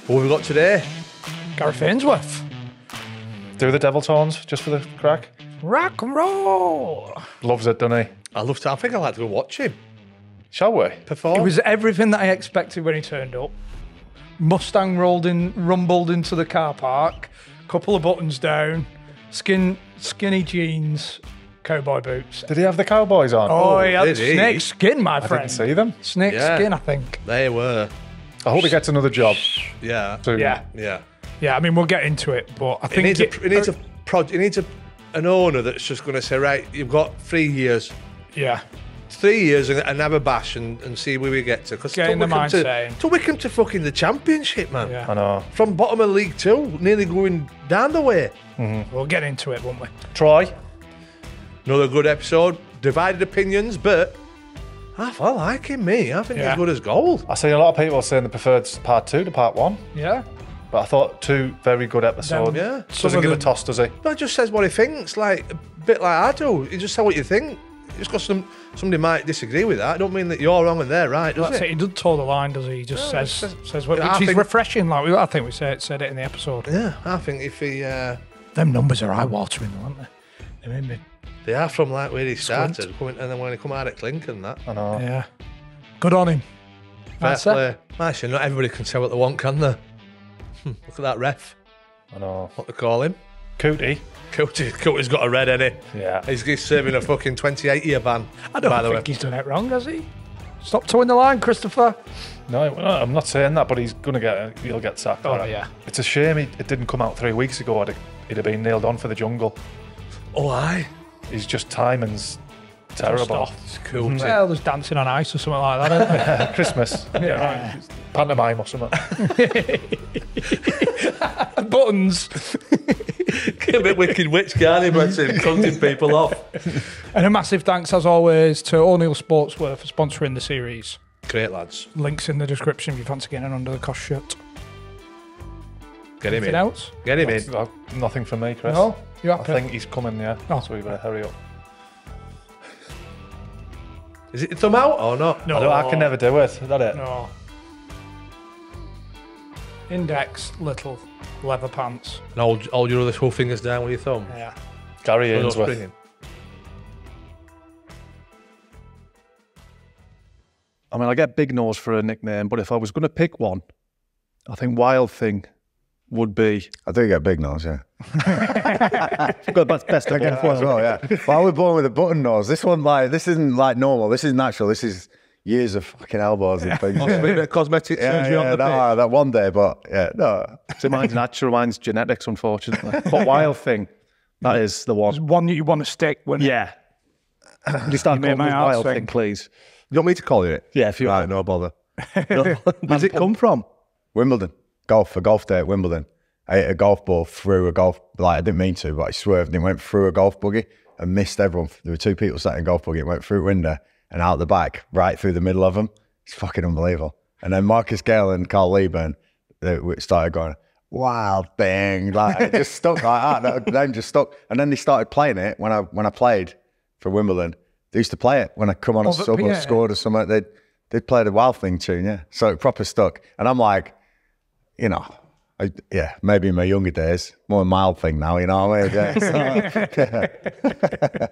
What have we got today? Gareth Ainsworth. Do the devil tones just for the crack. Rock and roll. Loves it, doesn't he? I think I'd like to go watch him Shall we? perform. It was everything that I expected when he turned up. Mustang rumbled into the car park, couple of buttons down, skinny jeans, cowboy boots. Did he have the cowboys on? Oh, he had did he? snake skin, my I friend. didn't see them. Snake Yeah. skin, I think. They were. I hope he gets another job Yeah. soon. Yeah. Yeah. Yeah, I mean, we'll get into it, but I He think needs an owner that's just going to say, right, you've got 3 years. yeah. 3 years and have a bash and see where we get to. Because Get in the mindset. to Wickham to fucking the Championship, man. Yeah. I know. From bottom of League Two, nearly going down the way. We'll get into it, won't we? Troy. Another good episode. Divided opinions, but I like him, me. I think Yeah. he's good as gold. I see a lot of people saying they preferred part 2 to part 1, Yeah. but I thought 2 very good episodes. Yeah. Doesn't give a toss, does he? But just says what he thinks, like a bit like I do. You just say what you think. Just because somebody might disagree with that, don't mean that you're wrong and they're right, does That's it. it? He doesn't toe the line, does he? He just says what, I which is think- refreshing. Like I think we said it in the episode. Yeah, I think if he, Them numbers are eye-watering, aren't they? They made me. they are from like where he started, Squint. and then when he come out at Clink and that. I know. Yeah. Good on him. Fair That's it. play. Actually, not everybody can say what they want, can they? Look at that ref. I know. What they call him? Cootie. Cooty's got a red, innit? Yeah. He's serving a fucking 28-year ban. I don't by the way. think he's done it wrong, has he? Stop towing the line, Christopher. No, I'm not saying that, but he'll get sacked. Oh, for it. yeah. It's a shame it didn't come out 3 weeks ago. He'd have been nailed on for the jungle. Oh, aye. His timing's terrible. off. It's cool. Well, there's dancing on ice or something like that, isn't there? Christmas. Yeah. Pantomime or something. Buttons. A bit Wicked Witch, can't he? Bless him, cunting people off. And a massive thanks, as always, to O'Neills Sportswear for sponsoring the series. Great, lads. Links in the description if you fancy getting an Under the Cosh shirt. Get him Anything in. else? Get him in. Nothing from me, Chris. No? You I happy? think he's coming, yeah. Oh. So we better hurry up. Is it thumb out or not? No. I can never do it. Is that it? No. Index, little, leather pants. And hold your other 2 fingers down with your thumb. Yeah. Gary So no Ainsworth. springing. I mean, I get Big Nose for a nickname, but if I was going to pick one, I think Wild Thing would be. I do get big nose, yeah. Got best of both As well, yeah. But I was born with a button nose. This isn't like normal. This is natural. This is years of fucking elbows and things. A bit of cosmetic surgery on the pitch. that one day, but yeah, no. So mine's natural, mine's genetics, unfortunately. But Wild Thing, that is the one. There's one that you want to stick when Yeah. You start made calling my me heart Wild sing. Thing, please. You want me to call you it? Yeah, if you Right, no bother. Where's it come from? Wimbledon. A golf day at Wimbledon. I hit a golf ball through a golf, I didn't mean to, but I swerved and it went through a golf buggy and missed everyone. There were 2 people sat in a golf buggy. It went through a window and out the back, right through the middle of them. It's fucking unbelievable. And then Marcus Gale and Carl Lieburn, they started going, Wild Thing. Like, it just stuck like that. That name just stuck. And then they started playing it when I played for Wimbledon. They used to play it when I come on a sub or scored or something. They'd play the Wild Thing tune, yeah. So it proper stuck. And I'm like, maybe in my younger days, more a mild thing now, you know what I mean? Yeah.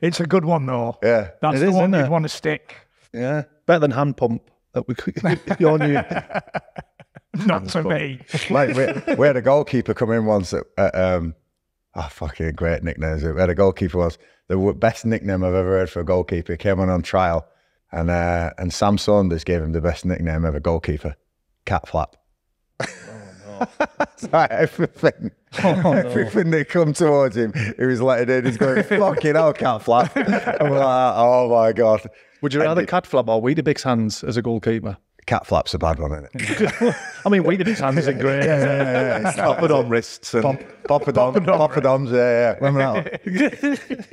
It's a good one, though. Yeah. That's It the is, one isn't you'd it? want to stick. Yeah. Better than hand pump. That we could, you're new. Not to me. Like, we had a goalkeeper come in once at fucking great nicknames. We had a goalkeeper once. The best nickname I've ever heard for a goalkeeper. He came on trial, and Sam Saunders gave him the best nickname ever, goalkeeper, Cat Flap. It's like everything that come towards him, he was letting in. He's going, fucking hell, Cat Flap. And we're like, oh my God. Would you rather Cat Flap or Weetabix Hands as a goalkeeper? Cat Flap's a bad one, isn't it? I mean, Weetabix Hands is a great. Yeah. Poppadom wrists and Poppadoms, yeah. Remember that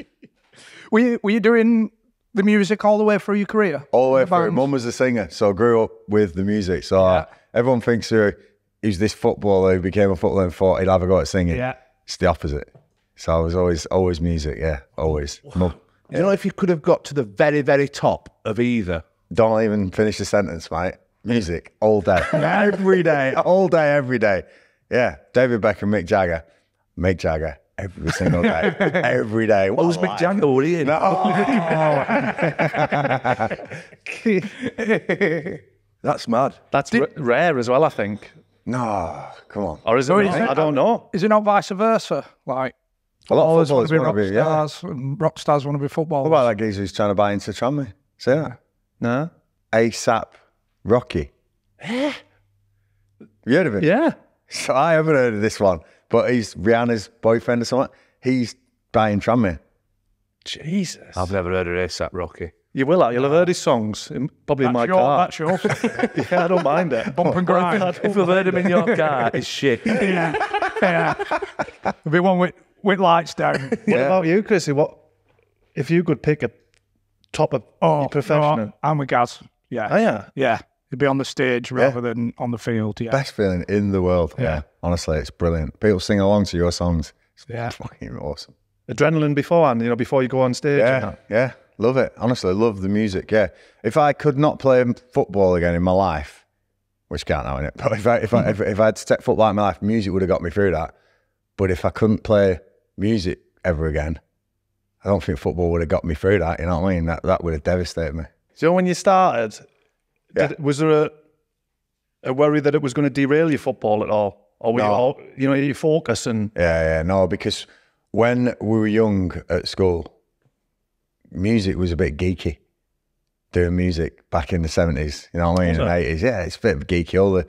one? Were you doing the music all the way through your career? All the way The through. bands? Mum was a singer, so I grew up with the music. So everyone thinks he's this footballer who became a footballer and thought he'd have a go at singing. Yeah. It's the opposite. So I was always music, yeah, always. Mum, You know, if you could have got to the very, very top of either. don't even finish the sentence, mate. music all day, every day, all day, every day. Yeah, David Beck and Mick Jagger, every single day, every day. What was Mick Jagger? What are you? That's mad. That's rare as well, I think. No, come on. Or is it? I don't know. Is it not vice versa? Like, A lot of footballers want footballers to be rock yeah. stars, and rock stars want to be footballers. What about that geezer who's trying to buy into Tranmere? See that? No. ASAP Rocky. You heard of it? Yeah. So I haven't heard of this one, but he's Rihanna's boyfriend or something. He's buying Tranmere. Jesus. I've never heard of ASAP Rocky. You will have. You'll have heard his songs, probably in my car. That's your Yeah, I don't mind it. bump and grind. If I've heard him in your car, it's shit. Yeah. There'll be one with lights down. What about you, Chrissy? What if you could pick a top of your profession? No, I'm with Gaz. Yeah. Oh, yeah. Yeah. He'd be on the stage rather than on the field. Yeah. Best feeling in the world. Yeah. Honestly, it's brilliant. People sing along to your songs. It's Yeah. fucking awesome. Adrenaline beforehand, before you go on stage. and Yeah, that. yeah. Love it. Honestly, love the music. Yeah. If I could not play football again in my life, which can't now, innit? But if I had to take football out of my life, music would have got me through that. But if I couldn't play music ever again, I don't think football would have got me through that. You know what I mean? That would have devastated me. So when you started, was there a worry that it was going to derail your football at all? Or were you focus and... Yeah, no, because when we were young at school, music was a bit geeky. Doing music back in the 70s, you know what I mean, and 80s. Yeah, it's a bit geeky. All the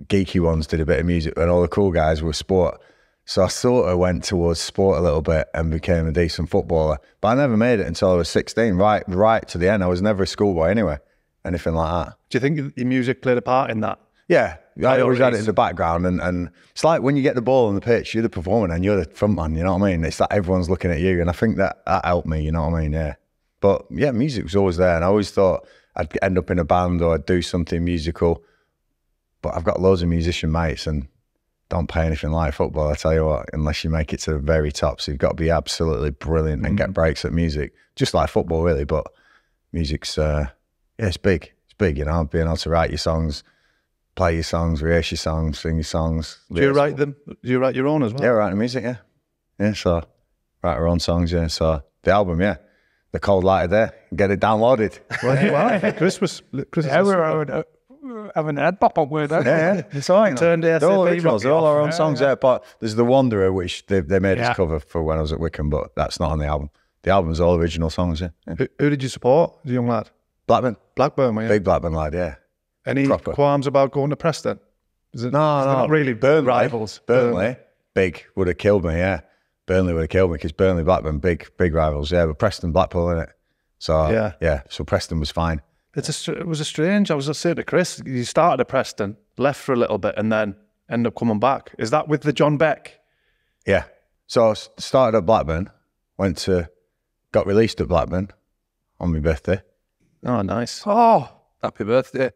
geeky ones did a bit of music, and all the cool guys were sport. So I sort of went towards sport a little bit and became a decent footballer. But I never made it until I was 16, right to the end. I was never a schoolboy anyway, anything like that. Do you think your music played a part in that? Yeah, I always had it in the background, and it's like when you get the ball on the pitch, you're the performer and you're the front man, you know what I mean? It's like everyone's looking at you, and I think that helped me, you know what I mean? Yeah. But yeah, music was always there, and I always thought I'd end up in a band or I'd do something musical. But I've got loads of musician mates and don't pay anything like football, I tell you what, unless you make it to the very top. So you've got to be absolutely brilliant and get breaks at music, just like football really. But music's, it's big. It's big, being able to write your songs, play your songs, rehearse your songs, sing your songs. Do you write them? Do you write your own as well? Yeah, writing music, yeah. Yeah, so write our own songs, yeah. So the album, yeah. The Cold Light of Day, get it downloaded. Well, you are. Chris Yeah, we're having a head pop up with it. Yeah, it's all right. Turned They're all originals. They're all our own songs. Yeah, but there's The Wanderer, which they made us cover for when I was at Wickham, but that's not on the album. The album's all original songs. Yeah. Who did you support as a young lad? Blackburn, Blackburn, were you? big Blackburn lad. Yeah. Any proper. qualms about going to Preston? No, not really rivals. Burnley, big would have killed me. Yeah, Burnley would have killed me because Burnley, Blackburn, big rivals. Yeah, but Preston, Blackpool, innit? So yeah. So Preston was fine. It was a strange. I was saying to Chris, you started at Preston, left for a little bit, and then end up coming back. Is that with the John Beck? Yeah. So I started at Blackburn, got released at Blackburn on my birthday. Oh, nice. Oh, Happy birthday.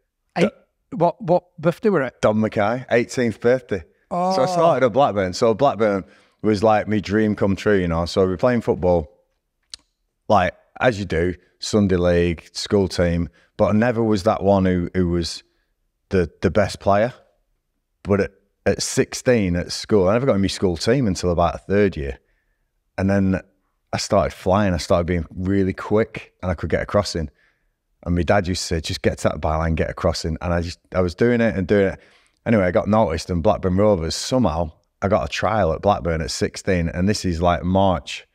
what birthday were it? Don Mackay, 18th birthday. So I started at Blackburn. So Blackburn was like my dream come true, So we're playing football, like as you do, Sunday league, school team. But I never was that one who was the best player. But at 16 at school, I never got in my school team until about third year. And then I started flying. I started being really quick and I could get a crossing. And my dad used to say, just get to that byline, get a crossing. And I was doing it. Anyway, I got noticed in Blackburn Rovers. Somehow I got a trial at Blackburn at 16. And this is like March.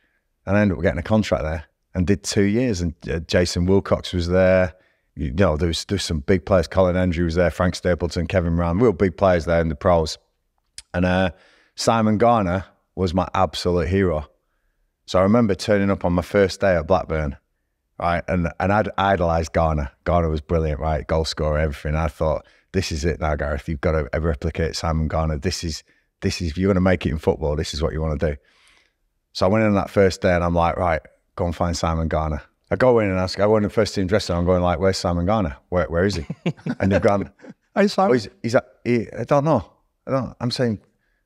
And I ended up getting a contract there and did 2 years. And Jason Wilcox was there. There was some big players. Colin Hendry was there, Frank Stapleton, Kevin Rand, real big players there in the pros. And Simon Garner was my absolute hero. So I remember turning up on my first day at Blackburn, right? And I'd idolised Garner. Garner was brilliant, right? Goal scorer, everything. I thought, this is it now, Gareth. You've got to replicate Simon Garner. This is if you're going to make it in football, this is what you want to do. So I went in on that first day and I'm like, right, go and find Simon Garner. I go in and I go in the first team dressing room. I'm going like, where's Simon Garner? Where is he? And they've gone, Hey, Simon. I don't know. I'm saying,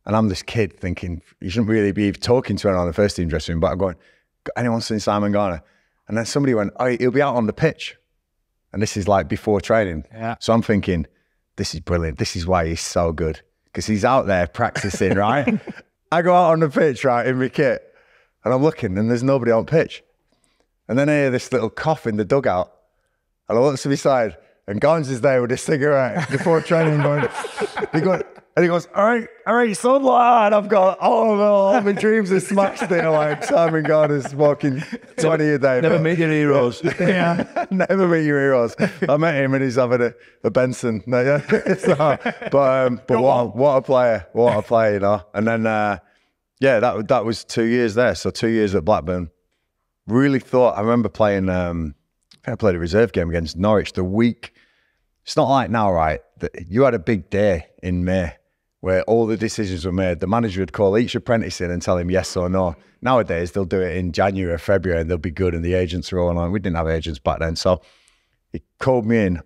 and I'm this kid thinking, you shouldn't really be talking to anyone on the first team dressing room, but I'm going, anyone seen Simon Garner? And then somebody went, oh, he'll be out on the pitch. And this is like before training. Yeah. So I'm thinking, this is brilliant. This is why he's so good. Because he's out there practicing, right? I go out on the pitch, right, in my kit, and I'm looking, and there's nobody on pitch. And then I hear this little cough in the dugout, and I look to my side, and Gons is there with a cigarette before training going, and he goes, all right, son, lad. I've got all my dreams are smashed there. Like Simon Gardner's walking 20 a day. Never meet your heroes. Yeah. Never meet your heroes. I met him and he's having a Benson. No, yeah. But what a player, you know. And then that was 2 years there. So 2 years at Blackburn. Really thought I remember playing. I played a reserve game against Norwich the week. It's not like now, right? You had a big day in May where all the decisions were made. The manager would call each apprentice in and tell him yes or no. Nowadays, they'll do it in January or February and they'll be good and the agents are all on. We didn't have agents back then. So he called me in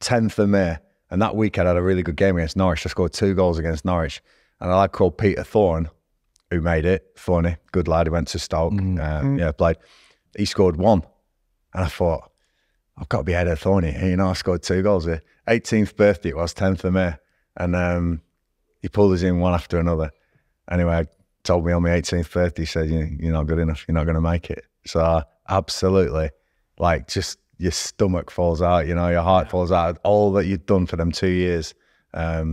10th of May. And that week I had a really good game against Norwich. I scored 2 goals against Norwich. And a lad called Peter Thorne, who made it, Thorny, good lad, he went to Stoke, played. He scored 1. And I thought, I've got to be ahead of Thorny. You know, I scored 2 goals here. 18th birthday it was, 10th of May. And he pulled us in one after another. Anyway, told me on my 18th birthday, he said, you're not good enough, you're not going to make it. So absolutely, like just your stomach falls out, you know, your heart falls out, all that you'd done for them 2 years. I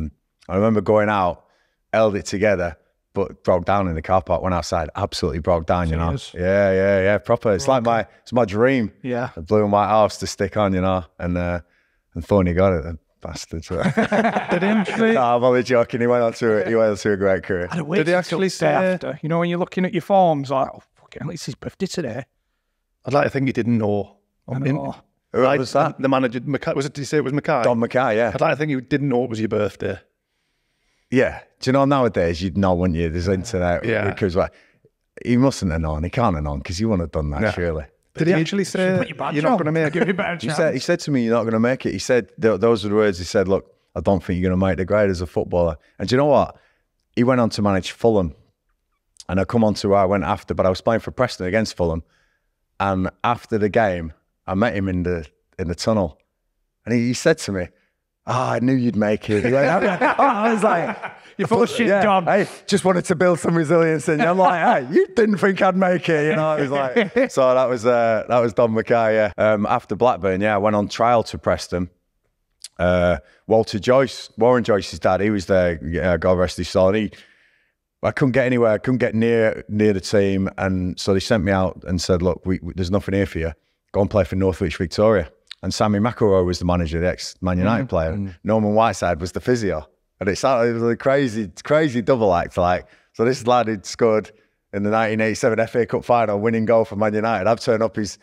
remember going out, held it together, but broke down in the car park, went outside, absolutely broke down, you know. Yeah, proper. It's like it's my dream. Yeah. The blue and white house to stick on, you know, and Thorny got it, the bastard. Did he actually? No, I'm only joking. He went on to a great career. Did he actually say after? You know, when you're looking at your forms, like, oh, fucking, it's his birthday today. I'd like to think he didn't know. Who was that? The manager, did you say it was Mackay? Don Mackay, yeah. I'd like to think he didn't know it was your birthday. Yeah. Do you know, nowadays, you'd know, wouldn't you? There's internet. Yeah. Because he mustn't have known. He can't have known because he wouldn't have done that, surely. Did he actually say, you're not going to make it? He said to me, you're not going to make it. He said, those were the words he said, look, I don't think you're going to make the grade as a footballer. And do you know what? He went on to manage Fulham. And I come on to where I went after, but I was playing for Preston against Fulham. And after the game, I met him in the tunnel. And he said to me, I knew you'd make it. He went, I was like, you're full of shit, John. Hey, just wanted to build some resilience in you. I'm like, hey, you didn't think I'd make it, you know? I was like, so that was Don Mackay, yeah. After Blackburn, I went on trial to Preston. Warren Joyce's dad, he was there, God rest his soul. And I couldn't get anywhere. I couldn't get near the team. And so they sent me out and said, look, there's nothing here for you. Go and play for Northwich Victoria. And Sammy McElroy was the manager, the ex-Man United player. Norman Whiteside was the physio. And it was a crazy double act. Like, so this lad had scored in the 1987 FA Cup final, winning goal for Man United. I've turned up, he's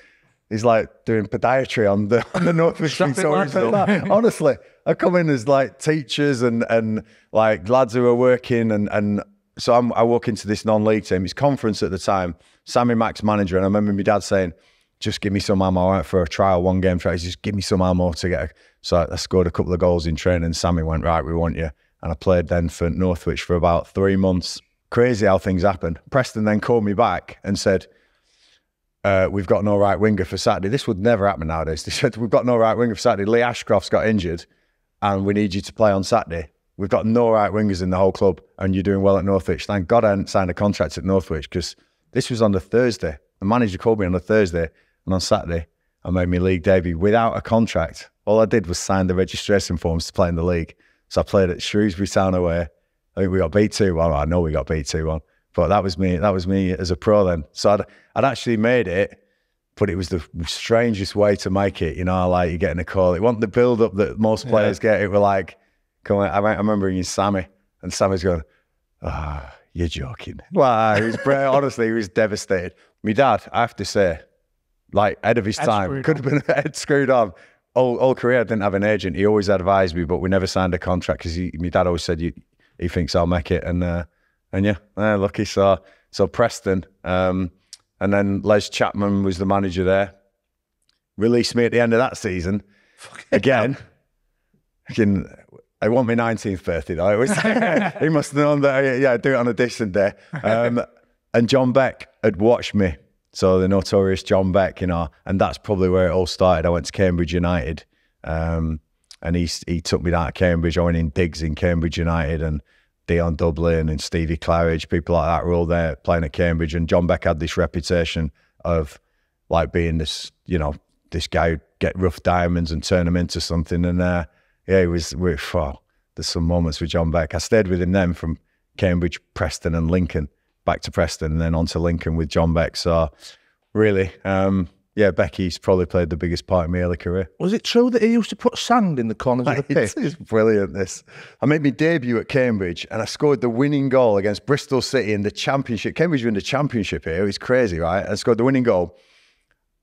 like doing podiatry on the Northwich Victoria. Honestly, I come in as like teachers and like lads who are working and so I walk into this non-league team. It's conference at the time. Sammy Mack's manager, and I remember my dad saying, just give me some ammo. I went for a trial, 1 game trial. Just give me some ammo to get. So I scored a couple of goals in training. Sammy went, right, we want you. And I played then for Northwich for about 3 months. Crazy how things happen. Preston then called me back and said, we've got no right winger for Saturday. This would never happen nowadays. They said, we've got no right winger for Saturday. Lee Ashcroft's got injured and we need you to play on Saturday. We've got no right wingers in the whole club and you're doing well at Northwich. Thank God I hadn't signed a contract at Northwich because this was on the Thursday. The manager called me on the Thursday. And on Saturday, I made my league debut without a contract. All I did was sign the registration forms to play in the league. So I played at Shrewsbury Town away. I think we got beat 2-1. I know we got beat 2-1. But that was me as a pro then. So I'd actually made it, but it was the strangest way to make it. You know, like you're getting a call. It wasn't the build-up that most players get. It were like, come on, I remember ringing Sammy, and Sammy's going, you're joking. Well, he was honestly, he was devastated. My dad, I have to say, like, ahead of his time, could have been head screwed on. All career, I didn't have an agent. He always advised me, but we never signed a contract because my dad always said, he thinks I'll make it. And yeah, lucky. So Preston. And then Les Chapman was the manager there. Released me at the end of that season. Again. I want my 19th birthday though. It was, he must have known that, do it on a decent day. And John Beck had watched me. So the notorious John Beck, you know, and that's probably where it all started. I went to Cambridge United. And he took me down to Cambridge. I went in digs in Cambridge United, and Dion Dublin and Stevie Claridge, people like that were all there playing at Cambridge. And John Beck had this reputation of like being this, you know, this guy who'd get rough diamonds and turn them into something. And yeah, there's some moments with John Beck. I stayed with him then from Cambridge, Preston and Lincoln, back to Preston and then on to Lincoln with John Beck. So really, Becky's probably played the biggest part in my early career. Was it true that he used to put sand in the corners of the pitch? It's brilliant, this. I made my debut at Cambridge and I scored the winning goal against Bristol City in the Championship. Cambridge were in the Championship here. It was crazy, right? I scored the winning goal.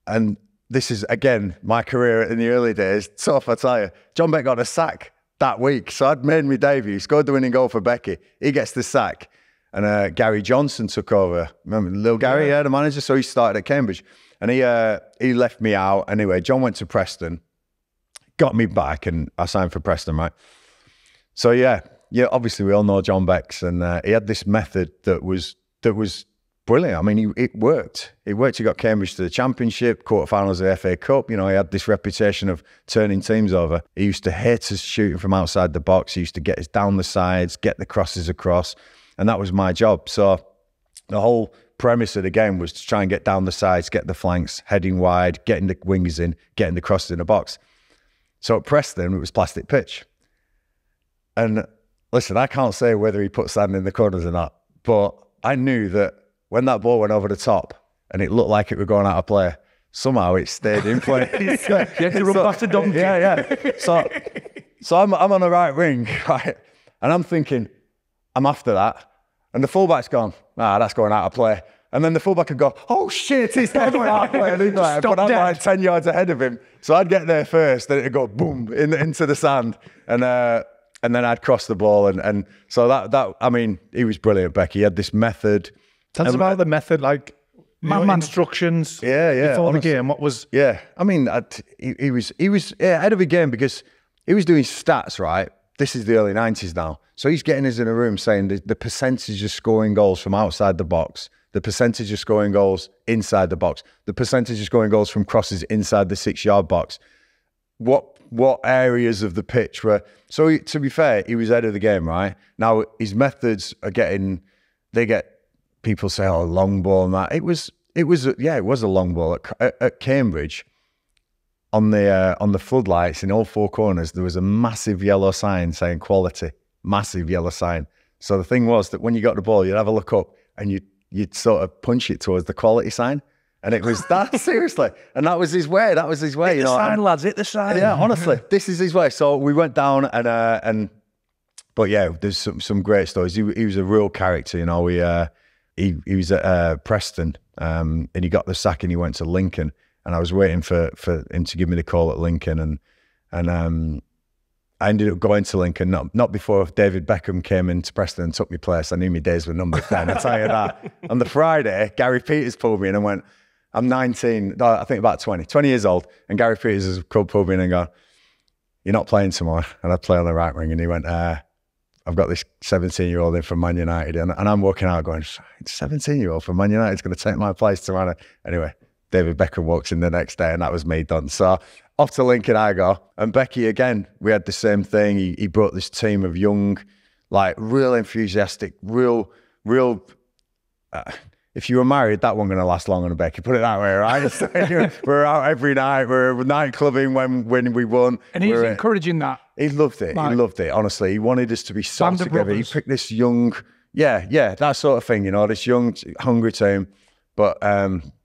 And this is, again, my career in the early days. Tough, I tell you. John Beck got a sack that week. So I'd made my debut, scored the winning goal for Becky. He gets the sack. And Gary Johnson took over. Remember, little Gary, the manager? So he started at Cambridge. And he left me out. Anyway, John went to Preston, got me back, and I signed for Preston, right? So yeah, obviously we all know John Beck's, and he had this method that was brilliant. I mean, it worked. It worked. He got Cambridge to the Championship, quarterfinals of the FA Cup. You know, he had this reputation of turning teams over. He used to hate us shooting from outside the box. He used to get us down the sides, get the crosses across, and that was my job. So the whole premise of the game was to try and get down the sides, get the flanks, heading wide, getting the wingers in, getting the crosses in the box. So at Preston, it was plastic pitch. And listen, I can't say whether he put sand in the corners or not, but I knew that when that ball went over the top and it looked like it were going out of play, somehow it stayed in play. You had to run past the donkey. Yeah. So I'm on the right wing, right? And I'm thinking, I'm after that. And the fullback's gone, that's going out of play. And then the fullback would go, oh shit, it's not going out of play. And but I'm like 10 yards ahead of him. So I'd get there first, then it'd go boom into the sand. And then I'd cross the ball. And so that I mean, he was brilliant, Beck. He had this method. Tell us about the method, like instructions before honestly, the game. What was... Yeah, I mean, he was ahead of the game because he was doing stats, right? This is the early 90s now. So he's getting us in a room saying the percentage of scoring goals from outside the box, the percentage of scoring goals inside the box, the percentage of scoring goals from crosses inside the 6-yard box. What areas of the pitch were... So to be fair, he was ahead of the game, right? Now, his methods are they get... People say, oh, long ball and that. It was a long ball. At Cambridge, on the floodlights in all four corners, there was a massive yellow sign saying quality. Massive yellow sign. So the thing was that when you got the ball, you'd have a look up and you'd sort of punch it towards the quality sign. And it was that, seriously. And that was his way. Hit the sign, lads, hit the sign. Yeah, honestly, this is his way. So we went down but yeah, there's some great stories. He was a real character, you know. He was at Preston and he got the sack and he went to Lincoln. And I was waiting for him to give me the call at Lincoln. And I ended up going to Lincoln, not before David Beckham came into Preston and took my place. I knew my days were numbered then, I'll tell you that. On the Friday, Gary Peters pulled me in and went, I'm 19, no, I think about 20 years old. And Gary Peters has pulled me in and gone, you're not playing tomorrow. And I play on the right wing. And he went, I've got this 17-year-old in from Man United. And I'm walking out going, 17-year-old from Man United is going to take my place tomorrow. Anyway, David Beckham walks in the next day and that was me done. So off to Lincoln I go. And Becky, again, we had the same thing. He brought this team of young, like real enthusiastic, real, if you were married, that wasn't going to last long on a Becky. Put it that way, right? So, we're out every night. We're night clubbing when we won. And he's encouraging that. He loved it. He loved it, honestly. He wanted us to be so together. Brothers. He picked this young, that sort of thing, you know, this young, hungry team. But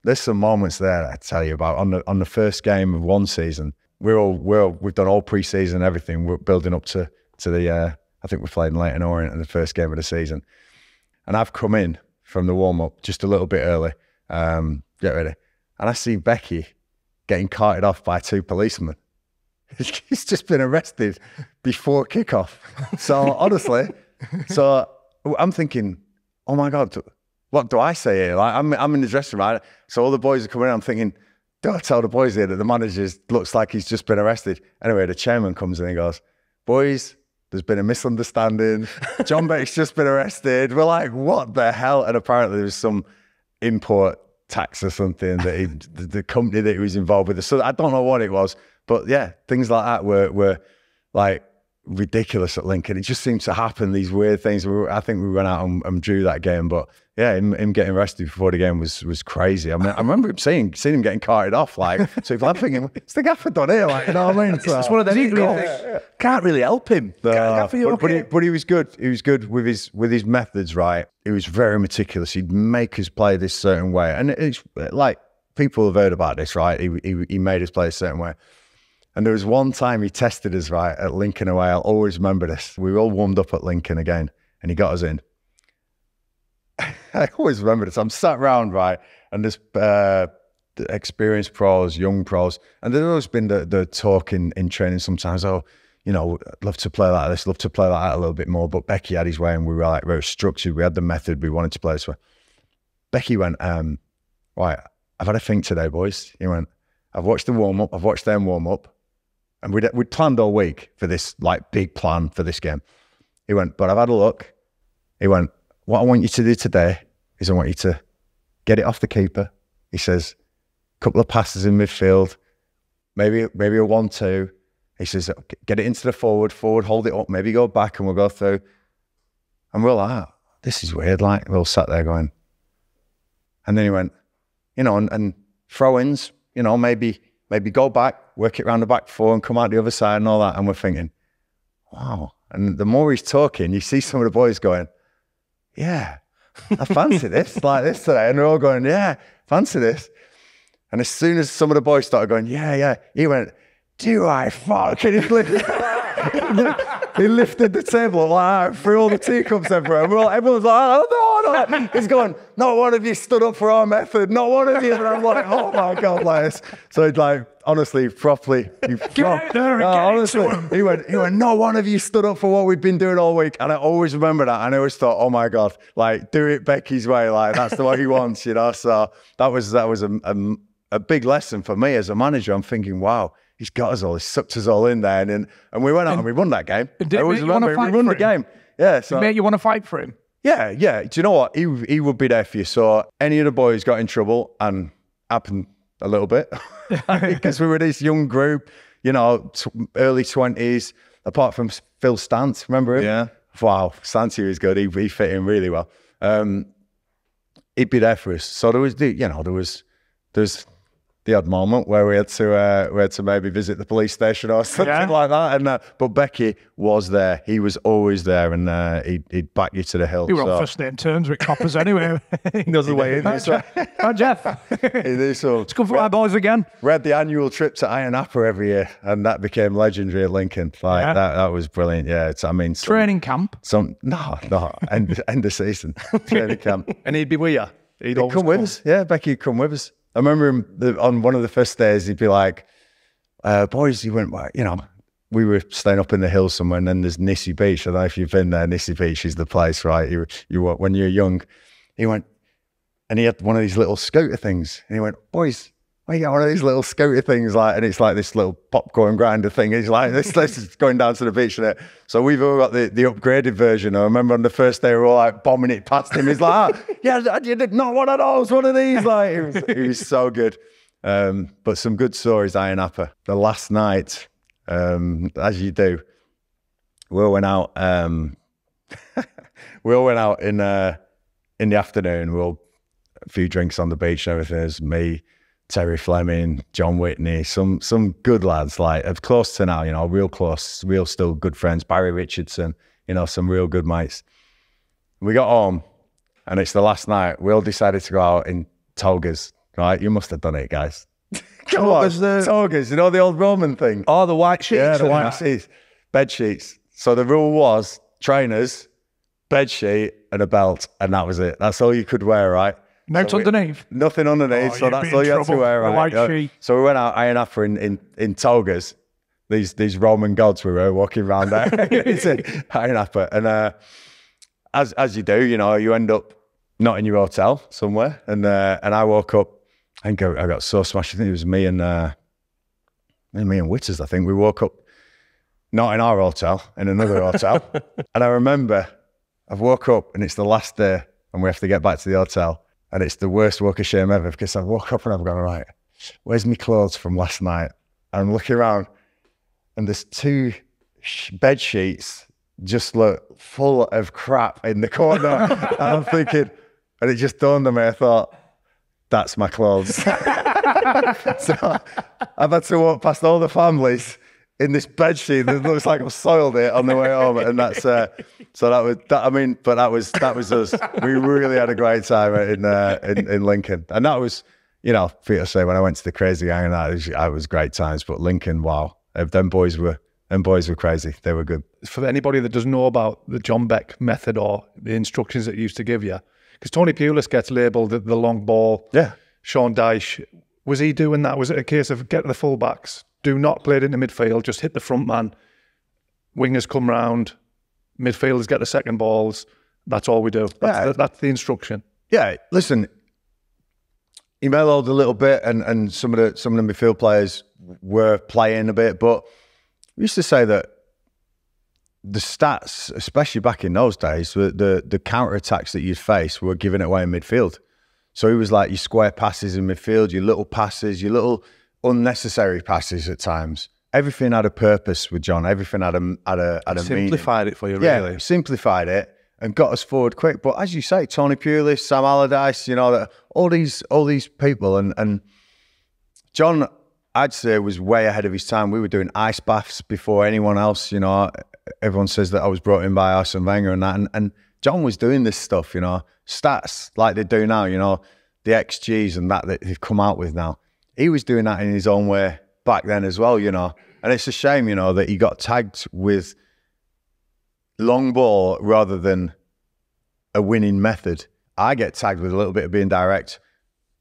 there's some moments there that I tell you about. On the first game of one season, we've done all pre-season, everything. We're building up to the, I think we're playing Leyton Orient in the first game of the season. And I've come in from the warm-up just a little bit early, get ready. And I see Becky getting carted off by 2 policemen. He's just been arrested before kickoff. So honestly, I'm thinking, oh my God, what do I say here? Like I'm in the dressing room, right? So all the boys are coming in. I'm thinking, don't I tell the boys here that the manager looks like he's just been arrested? Anyway, the chairman comes in and goes, boys, there's been a misunderstanding. John Beck's just been arrested. We're like, what the hell? And apparently there was some import tax or something that the company that he was involved with. So I don't know what it was, but yeah, things like that were like ridiculous at Lincoln. It just seemed to happen, these weird things. I think we went out and drew that game, but yeah, him getting arrested before the game was crazy. I mean, I remember him seeing him getting carted off, like, so I'm thinking, what's the gaffer done here? Like, you know what I mean? It's one of them. Can't really help him. But he was good. He was good with his methods, right? He was very meticulous. He'd make us play this certain way. And it's like, people have heard about this, right? He made us play a certain way. And there was one time he tested us, right, at Lincoln away. I'll always remember this. We were all warmed up at Lincoln again, and he got us in. I always remember this. I'm sat round, right, and there's experienced pros, young pros, and there's always been the talk in training sometimes, oh, you know, I'd love to play like this, love to play like that a little bit more. But Becky had his way, and we were like very structured. We had the method. We wanted to play this way. Becky went, right, I've had a think today, boys. He went, I've watched the warm-up, I've watched them warm up. And we'd planned all week for this, like, big plan for this game. He went, but I've had a look. He went, what I want you to do today is I want you to get it off the keeper. He says, a couple of passes in midfield, maybe a 1-2. He says, get it into the forward, hold it up, maybe go back and we'll go through. And we're like, oh, this is weird. Like, we're all sat there going. And then he went, you know, and throw-ins, you know, maybe go back, work it around the back four and come out the other side and all that. And we're thinking, wow. And the more he's talking, you see some of the boys going, yeah, I fancy this, like this today. And they're all going, yeah, fancy this. And as soon as some of the boys started going, yeah, he went, do I fucking he lifted the table like threw all the teacups everywhere. Everyone's like, oh, no. He's going, not one of you stood up for our method, not one of you. And I'm like, oh my God, like this. So he'd like, honestly, properly. Honestly, he went, not one of you stood up for what we've been doing all week. And I always remember that. And I always thought, oh my God, like, do it Becky's way. Like, that's the way he wants, you know? So that was a big lesson for me as a manager. I'm thinking, wow, he's got us all, he's sucked us all in there. And we went out and we won that game. I always remember, we won the game. Yeah. So, mate, you want to fight for him? Yeah. Do you know what? He would be there for you. So any of the boys got in trouble, and happened a little bit, because we were this young group, you know, early 20s, apart from Phil Stant, remember him? Yeah. Wow, Stanty was good. He fit in really well. He'd be there for us. So there was the odd moment where we had to maybe visit the police station or something like that. And but Becky was there. He was always there, and he'd back you to the hill. We were on first name terms with coppers anyway. He knows the way in. Hi, Jeff. So let's go for our boys again. We had the annual trip to Iron Apple every year, and that became legendary at Lincoln. Like that was brilliant. Yeah, training camp. No, end of season training camp. And he'd be with you. He'd come with us. Yeah, Becky would come with us. I remember him on one of the first days, he'd be like, boys, he went, well, you know, we were staying up in the hills somewhere, and then there's Nissy Beach. I don't know if you've been there. Nissy Beach is the place, right? You when you're young. He went, and he had one of these little scooter things. And he went, boys, why you got one of these little scooter things? Like, and it's like this little popcorn grinder thing. He's like, this is going down to the beach. And so we've all got the upgraded version. I remember on the first day, we were all like bombing it past him. He's like, yeah, you did not one of those, one of these. Like, he was so good. But some good stories, Iron Apple. The last night, as you do, we all went out. We all went out in the afternoon. We all a few drinks on the beach and everything. It was me, Terry Fleming, John Whitney, some good lads, like close to now, you know, real close, real still good friends. Barry Richardson, you know, some real good mates. We got home, and it's the last night. We all decided to go out in togas, right? You must have done it, guys. Come on, togas, you know, the old Roman thing. Oh, the white sheets. Yeah, the white sheets, bed sheets. So the rule was trainers, bed sheet, and a belt, and that was it. That's all you could wear, right? Notes underneath? Nothing underneath, so that's all you had to wear, right? So we went out Iron Apple in togas, these Roman gods we were walking around there. Iron Apple. And as you do, you know, you end up not in your hotel somewhere. And I woke up, I think I got so smashed. I think it was me and Witters, I think. We woke up not in our hotel, in another hotel. And I remember I've woke up and it's the last day and we have to get back to the hotel. And it's the worst walk of shame ever, because I've woke up and I've gone, right, where's my clothes from last night? And I'm looking around and there's two bed sheets just look full of crap in the corner. And I'm thinking, and it just dawned on me, I thought, that's my clothes. So I've had to walk past all the families in this bed sheet that looks like I've soiled it on the way home. And that's, so that was, that, I mean, but that was us. We really had a great time in Lincoln. And that was, you know, for you to say, when I went to the Crazy Gang and that was great times. But Lincoln, wow, them boys were crazy. They were good. For anybody that doesn't know about the John Beck method or the instructions that he used to give you, because Tony Pulis gets labelled the long ball. Yeah. Sean Dyche, was he doing that? Was it a case of get the full-backs, do not play it into midfield, just hit the front man, wingers come round, midfielders get the second balls, that's all we do. That's the instruction. Yeah, listen, he mellowed a little bit and some of the midfield players were playing a bit, but we used to say that the stats, especially back in those days, the counter-attacks that you'd face were giving it away in midfield. So it was like your square passes in midfield, your little passes, your little unnecessary passes at times. Everything had a purpose with John. Everything had a meaning. Simplified it for you, really. Yeah, simplified it and got us forward quick. But as you say, Tony Pulis, Sam Allardyce, you know, all these people and John, I'd say, was way ahead of his time. We were doing ice baths before anyone else. You know, everyone says that I was brought in by Arsene Wenger and that, and John was doing this stuff. You know, stats like they do now. You know, the XGs and that they've come out with now. He was doing that in his own way back then as well. You know, and it's a shame, you know, that he got tagged with long ball rather than a winning method. I get tagged with a little bit of being direct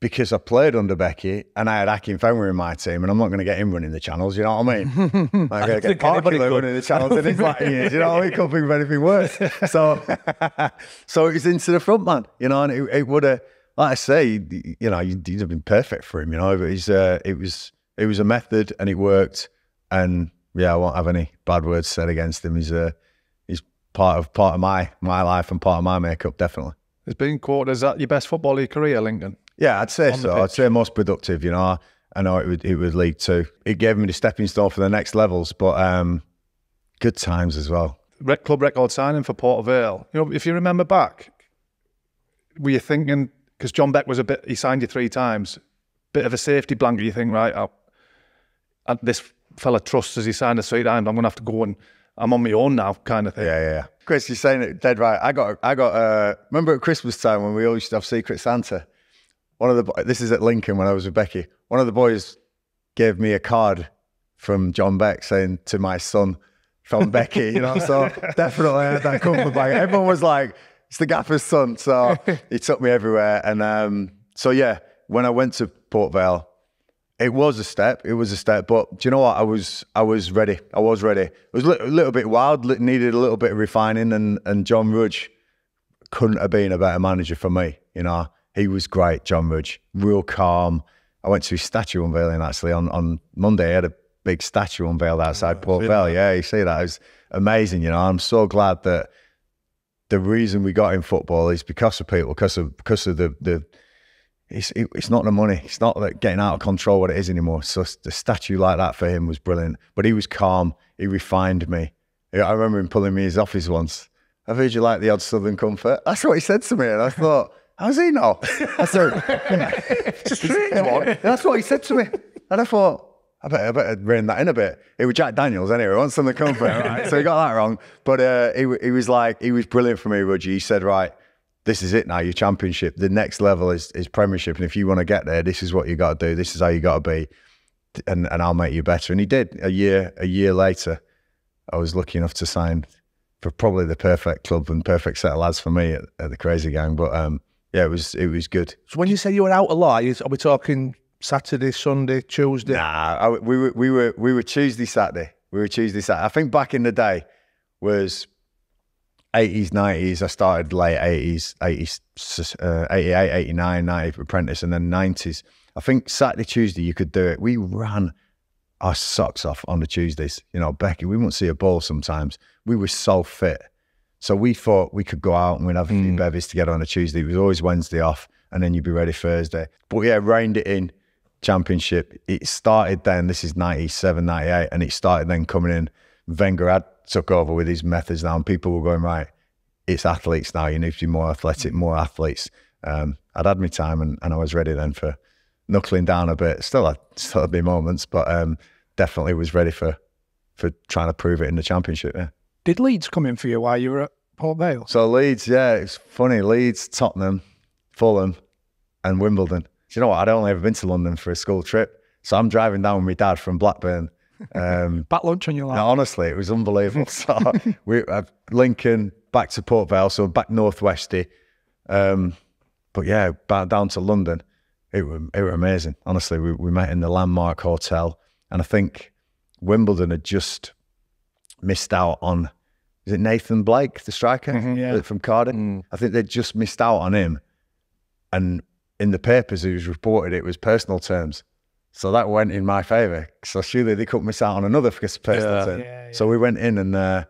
because I played under Becky and I had Akinfenwa in my team, and I'm not going to get him running the channels, you know what I mean? I'm going to get Parkin running the channels in his latter years, you know what I mean? Couldn't think of anything worse. So it was into the front man, you know, and it would have, like I say, you know, you'd have been perfect for him, you know, it was a method and it worked. And yeah, I won't have any bad words said against him. He's part of my life and part of my makeup, definitely. It's been quoted, is that your best football of your career, Lincoln? Yeah, I'd say so. I'd say most productive, you know. I know it was League Two. It gave me the stepping stone for the next levels, but good times as well. Club record signing for Port Vale. You know, if you remember back, were you thinking, because John Beck was he signed you 3 times, bit of a safety blanket, you think, right, this fella trusts as he signed us 3 times, I'm going to have to go and I'm on my own now, kind of thing. Yeah. Chris, you're saying it dead right. I got. Remember at Christmas time when we all used to have Secret Santa? This is at Lincoln when I was with Becky. One of the boys gave me a card from John Beck saying to my son from Becky, you know. So definitely I had that comfort bag. Everyone was like, "It's the gaffer's son." So he took me everywhere, and so yeah, when I went to Port Vale, it was a step. But do you know what? I was ready. I was ready. It was a little bit wild. Needed a little bit of refining, and John Rudge couldn't have been a better manager for me. You know, he was great. John Rudge, real calm. I went to his statue unveiling actually on Monday. He had a big statue unveiled outside Port Vale. Yeah, you see that? It was amazing. You know, I'm so glad that the reason we got in football is because of people, because of the. It's not the money. It's not like getting out of control what it is anymore. So the statue like that for him was brilliant. But he was calm. He refined me. I remember him pulling me in his office once. I've heard you like the odd Southern comfort. That's what he said to me. And I thought, how's he know? I said, it's a strange one. That's what he said to me. And I thought, I better rein that in a bit. It was Jack Daniels anyway. On Southern comfort. Right? So he got that wrong. But he was brilliant for me, Rudgy. He said, right, this is it now, your championship. The next level is Premiership. And if you want to get there, this is what you got to do. This is how you got to be. And I'll make you better. And he did. A year later, I was lucky enough to sign for probably the perfect club and perfect set of lads for me at the Crazy Gang. But yeah, it was good. So when you say you were out a lot, are we talking Saturday, Sunday, Tuesday? Nah, we were Tuesday, Saturday. I think back in the day was 80s, 90s. I started late 80s, 88, 89, 90 apprentice, and then 90s. I think Saturday, Tuesday, you could do it. We ran our socks off on the Tuesdays. You know, Becky, we wouldn't see a ball sometimes. We were so fit. So we thought we could go out and we'd have a few bevies together on a Tuesday. It was always Wednesday off, and then you'd be ready Thursday. But yeah, reined it in. Championship. It started then, this is 97, 98, and it started then coming in Wenger had took over with his methods now, and people were going, right, it's athletes now. You need to be more athletic, more athletes. I'd had my time, and I was ready then for knuckling down a bit. Still had my moments, but definitely was ready for trying to prove it in the Championship. Yeah. Did Leeds come in for you while you were at Port Vale? So Leeds, yeah, it's funny. Leeds, Tottenham, Fulham, and Wimbledon. Do you know what? I'd only ever been to London for a school trip, so I'm driving down with my dad from Blackburn. Back lunch on your lap. No, honestly, it was unbelievable. So Lincoln back to Port Vale, so back northwesty. But yeah, back down to London. It were amazing. Honestly, we met in the Landmark Hotel, and I think Wimbledon had just missed out on, is it Nathan Blake, the striker from Cardiff? I think they'd just missed out on him, and in the papers it was reported it was personal terms. So that went in my favour. So surely they couldn't miss out on another because of personal terms. Yeah. So we went in and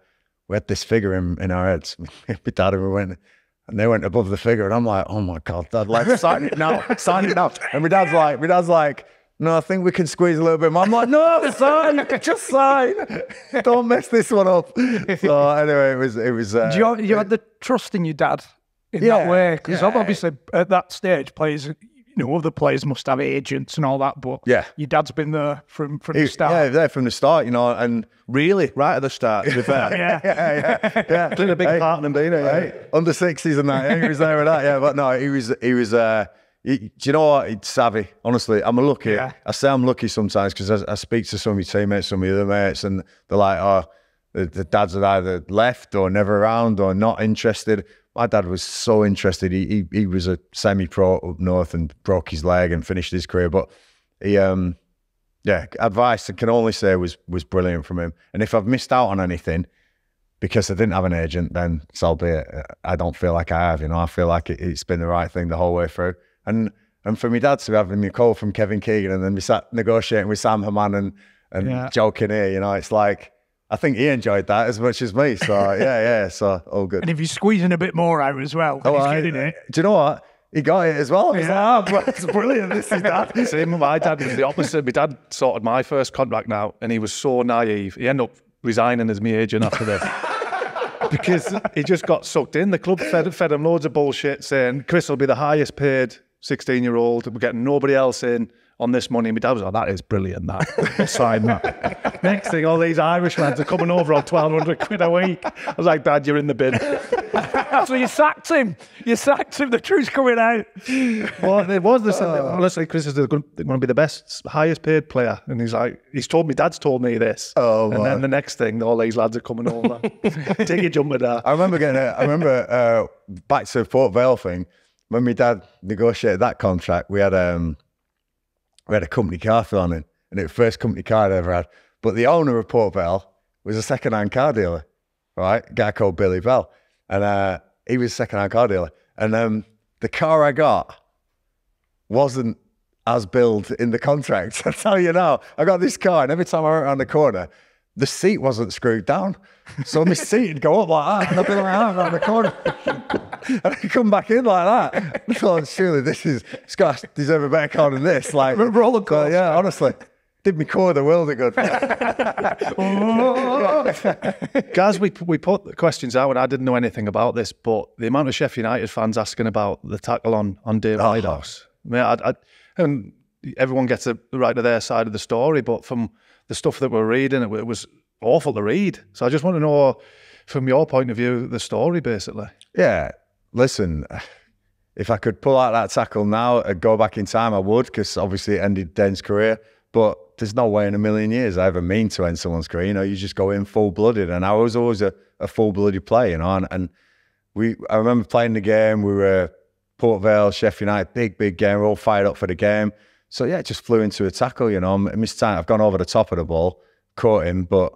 we had this figure in our heads. My dad and we went, and they went above the figure, and I'm like, oh my God, Dad, like, sign it now, sign it now. And my dad's like, no, I think we can squeeze a little bit more. I'm like, no, sign, just sign. Don't mess this one up. So anyway, it was. You had the trust in your dad in that way, because obviously at that stage, players, other players must have agents and all that, but your dad's been there from the start. Yeah, there from the start, and really, right at the start, to be fair. yeah. Played a big part in being there, under 60s and that. He was there with that, but no, he was. Do you know what? He's savvy. Honestly, I'm lucky. Yeah. I say I'm lucky sometimes because I speak to some of my teammates, some of my other mates, and they're like, oh, the dads are either left or never around or not interested. My dad was so interested. He was a semi-pro up north and broke his leg and finished his career. But he, advice I can only say was brilliant from him. And if I've missed out on anything because I didn't have an agent, then so be it. I don't feel like I have. I feel like it's been the right thing the whole way through. And for my dad to have a call from Kevin Keegan, and then we sat negotiating with Sam Haman and Joe Kinnear, it's like, I think he enjoyed that as much as me. So, so all good. And if you're squeezing a bit more out as well, he's getting it. Do you know what? He got it as well. It's brilliant. This is that. Same with my dad. Was the opposite. My dad sorted my first contract now, and he was so naive. He ended up resigning as my agent after this. Because he just got sucked in. The club fed him loads of bullshit saying, Chris will be the highest paid 16-year-old. We're getting nobody else in on this money. And my dad was like, that is brilliant, that. Sign that. Next thing, all these Irish lads are coming over on 1,200 quid a week. I was like, Dad, you're in the bin. So you sacked him. The truth's coming out. Well, it was this. Honestly, Chris is going to be the best, highest paid player. And Dad's told me this. And then the next thing, all these lads are coming over. Take your jumper down. I remember back to the Port Vale thing, when my dad negotiated that contract, we had a company car thrown in, and it was the first company car I'd ever had. But the owner of Port Vale was a second-hand car dealer, right? A guy called Billy Bell. And he was a second-hand car dealer. And the car I got wasn't as billed in the contract. I tell you now, I got this car, and every time I went around the corner, the seat wasn't screwed down. So my seat would go up like that, and I'd be like that around the corner. And I'd come back in like that. I thought, surely this got to deserve a better car than this. Like, roller coaster. Yeah, honestly. Did me core the world a good. Guys, we put the questions out, and I didn't know anything about this, but the amount of Sheffield United fans asking about the tackle on Dave Lighthouse. I mean, everyone gets the right to their side of the story, but from the stuff that we're reading, it was awful to read. So I just want to know, from your point of view, the story, basically. Yeah, listen, if I could pull out that tackle now and go back in time, I would, because obviously it ended Den's career. But there's no way in a million years I ever mean to end someone's career. You just go in full-blooded. And I was always a full-blooded player, and I remember playing the game. We were Port Vale, Sheffield United, big game. We're all fired up for the game. So, yeah, it just flew into a tackle, Missed time. I've gone over the top of the ball, caught him, but,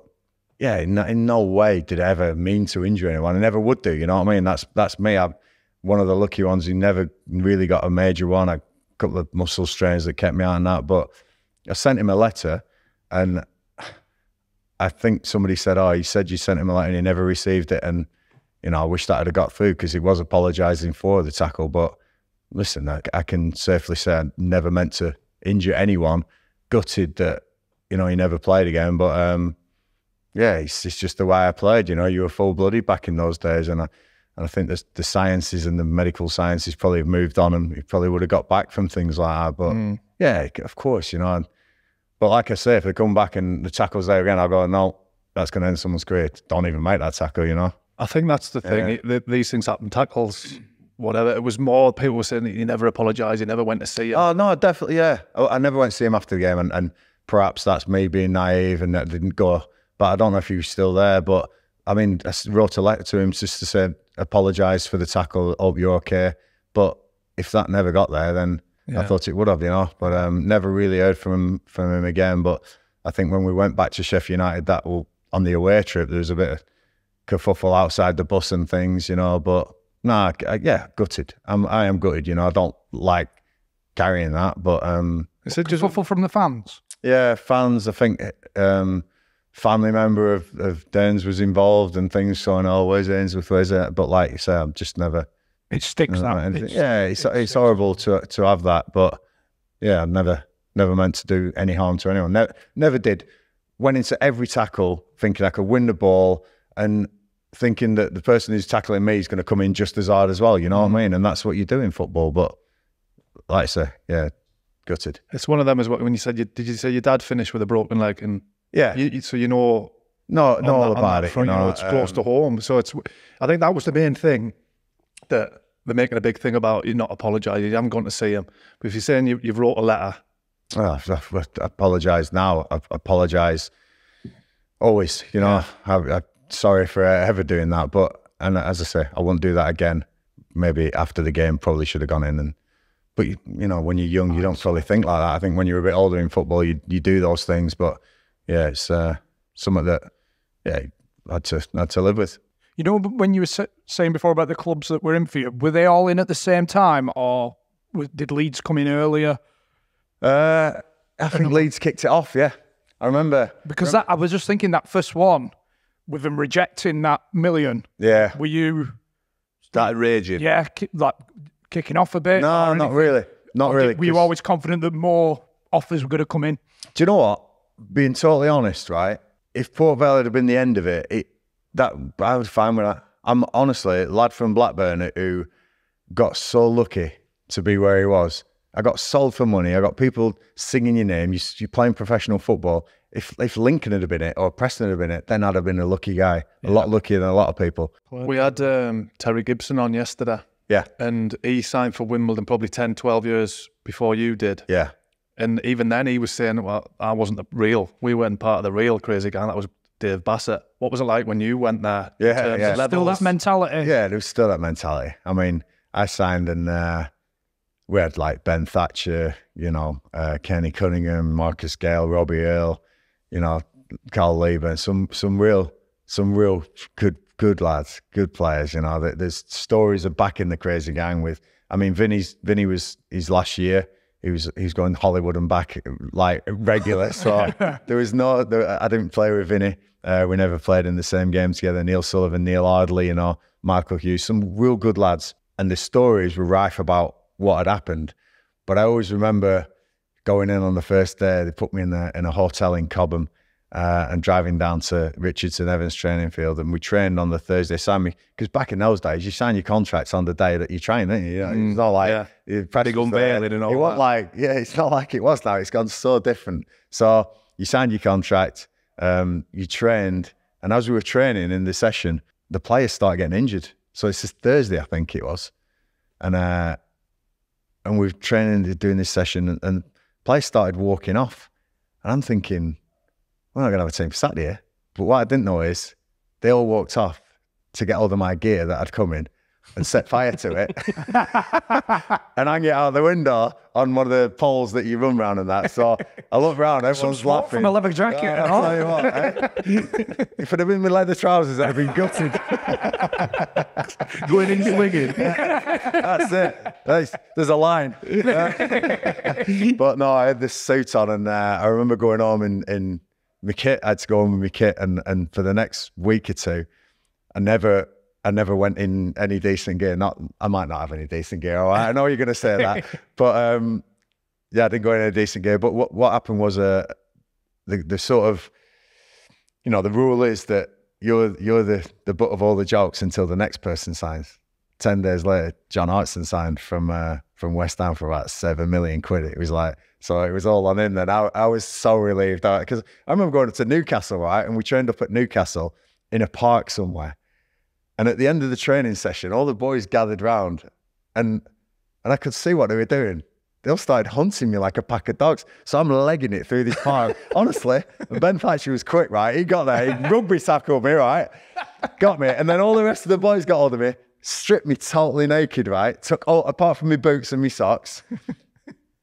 yeah, in no way did I ever mean to injure anyone. I never would do, you know what I mean? That's me. I'm one of the lucky ones who never really got a major one. A couple of muscle strains that kept me out and that, but I sent him a letter, and I think somebody said, oh, you said you sent him a letter and he never received it. And, I wish that had got through, because he was apologising for the tackle. But listen, I can safely say I never meant to injure anyone. Gutted that, he never played again. But yeah, it's just the way I played. You know, you were full-blooded back in those days, and I think the sciences and the medical sciences probably have moved on, and you probably would have got back from things like that. But yeah, of course, you know. But like I say, if they come back and the tackle's there again, I'll go, no, that's going to end someone's career. Don't even make that tackle, you know. I think that's the thing. These things happen. Tackles, whatever. It was more people were saying that he never apologised. He never went to see him. Oh no, definitely, yeah. I never went to see him after the game, and perhaps that's me being naive and that didn't go. But I don't know if he was still there. But I mean, I wrote a letter to him just to say apologise for the tackle. Hope you're okay. But if that never got there, then I thought it would have, you know. But never really heard from him again. But I think when we went back to Sheffield United, on the away trip, there was a bit of kerfuffle outside the bus and things, you know. But nah, yeah, gutted. I am gutted, you know. I don't like carrying that, but is it just kerfuffle from the fans? Yeah, fans. I think family member of Dane's was involved and things. So I know where's Ainsworth, where's it? But like you say, I'm just never. It sticks that. It's horrible to have that, but yeah, I've never meant to do any harm to anyone. Never did. Went into every tackle thinking I could win the ball and thinking that the person who's tackling me is going to come in just as hard as well. You know what I mean? And that's what you do in football. But like I say, yeah, gutted. It's one of them as well. When you said, did you say your dad finished with a broken leg? And yeah, so you know, all about it. Front, you know, it's close to home. So I think that was the main thing that they're making a big thing about. You not apologising. You haven't gone to see him. But if you're saying you've wrote a letter, I apologise now. I apologise always. You know, I'm sorry for ever doing that. And as I say, I won't do that again. Maybe after the game, probably should have gone in. But you know, when you're young, you don't probably think like that. I think when you're a bit older in football, you do those things. But yeah, it's something that I had to live with. You know, when you were saying before about the clubs that were in for you, were they all in at the same time, or did Leeds come in earlier? I think Leeds kicked it off, yeah. I remember. Because I was just thinking that first one, with them rejecting that million. Yeah. Were you... Started raging? Yeah, like kicking off a bit? No, not really. Not really. Were you always confident that more offers were going to come in? Do you know what? Being totally honest, right? If Port Vale had been the end of it, I was fine with that. I'm honestly a lad from Blackburn who got so lucky to be where he was. I got sold for money. I got people singing your name. You're playing professional football. If Lincoln had been it or Preston had been it, then I'd have been a lucky guy. A lot luckier than a lot of people. We had Terry Gibson on yesterday. Yeah. And he signed for Wimbledon probably 10, 12 years before you did. Yeah. And even then he was saying, well, I wasn't the real. We weren't part of the real crazy gang. That was Dave Bassett. What was it like when you went there? Yeah. Still that mentality? Yeah, there was still that mentality. I mean, I signed and we had like Ben Thatcher, you know, Kenny Cunningham, Marcus Gale, Robbie Earle, you know, Carl Lieber, some real good lads, good players. You know, there's stories of back in the crazy gang with. I mean, Vinny was his last year. He was going Hollywood and back like regular. So there was I didn't play with Vinny. We never played in the same game together. Neil Sullivan, Neil Ardley, you know, Michael Hughes, some real good lads. And the stories were rife about what had happened. But I always remember going in on the first day. They put me in a hotel in Cobham and driving down to Richardson Evans training field. And we trained on the Thursday. Signed me, because back in those days, you sign your contracts on the day that you train, don't you? You know, it's not like big unveiling and all that. Wasn't like, it's not like it was now. It's gone so different. So you signed your contract, you trained, and as we were training in the session, the players started getting injured. So it's this Thursday, I think it was, and we were training, doing this session, and players started walking off, and I'm thinking, we're not going to have a team for Saturday. But what I didn't know is they all walked off to get hold of my gear that had come in and set fire to it and hang it out the window on one of the poles that you run around and that. So I look around, everyone's laughing. From a leather jacket. I'll tell you what, if it had been with leather trousers, I'd have been gutted. Going in swinging. That's it. There's a line. But no, I had this suit on, and I remember going home in my kit. I had to go home with my kit, and for the next week or two, I never went in any decent gear. I might not have any decent gear. I know you're going to say that, but I didn't go in any decent gear. But what happened was the sort of you know, the rule is that you're the butt of all the jokes until the next person signs. 10 days later, John Hartson signed from West Ham for about £7 million. It was like, so it was all on him then. I was so relieved because I remember going to Newcastle, right? And we trained up at Newcastle in a park somewhere. And at the end of the training session, all the boys gathered round and I could see what they were doing. They all started hunting me like a pack of dogs. So I'm legging it through this park. Honestly, Ben Thatcher was quick, right? He got there, he rugby tackled me, right? Got me. And then all the rest of the boys got hold of me, stripped me totally naked, right? Took all, apart from my boots and my socks,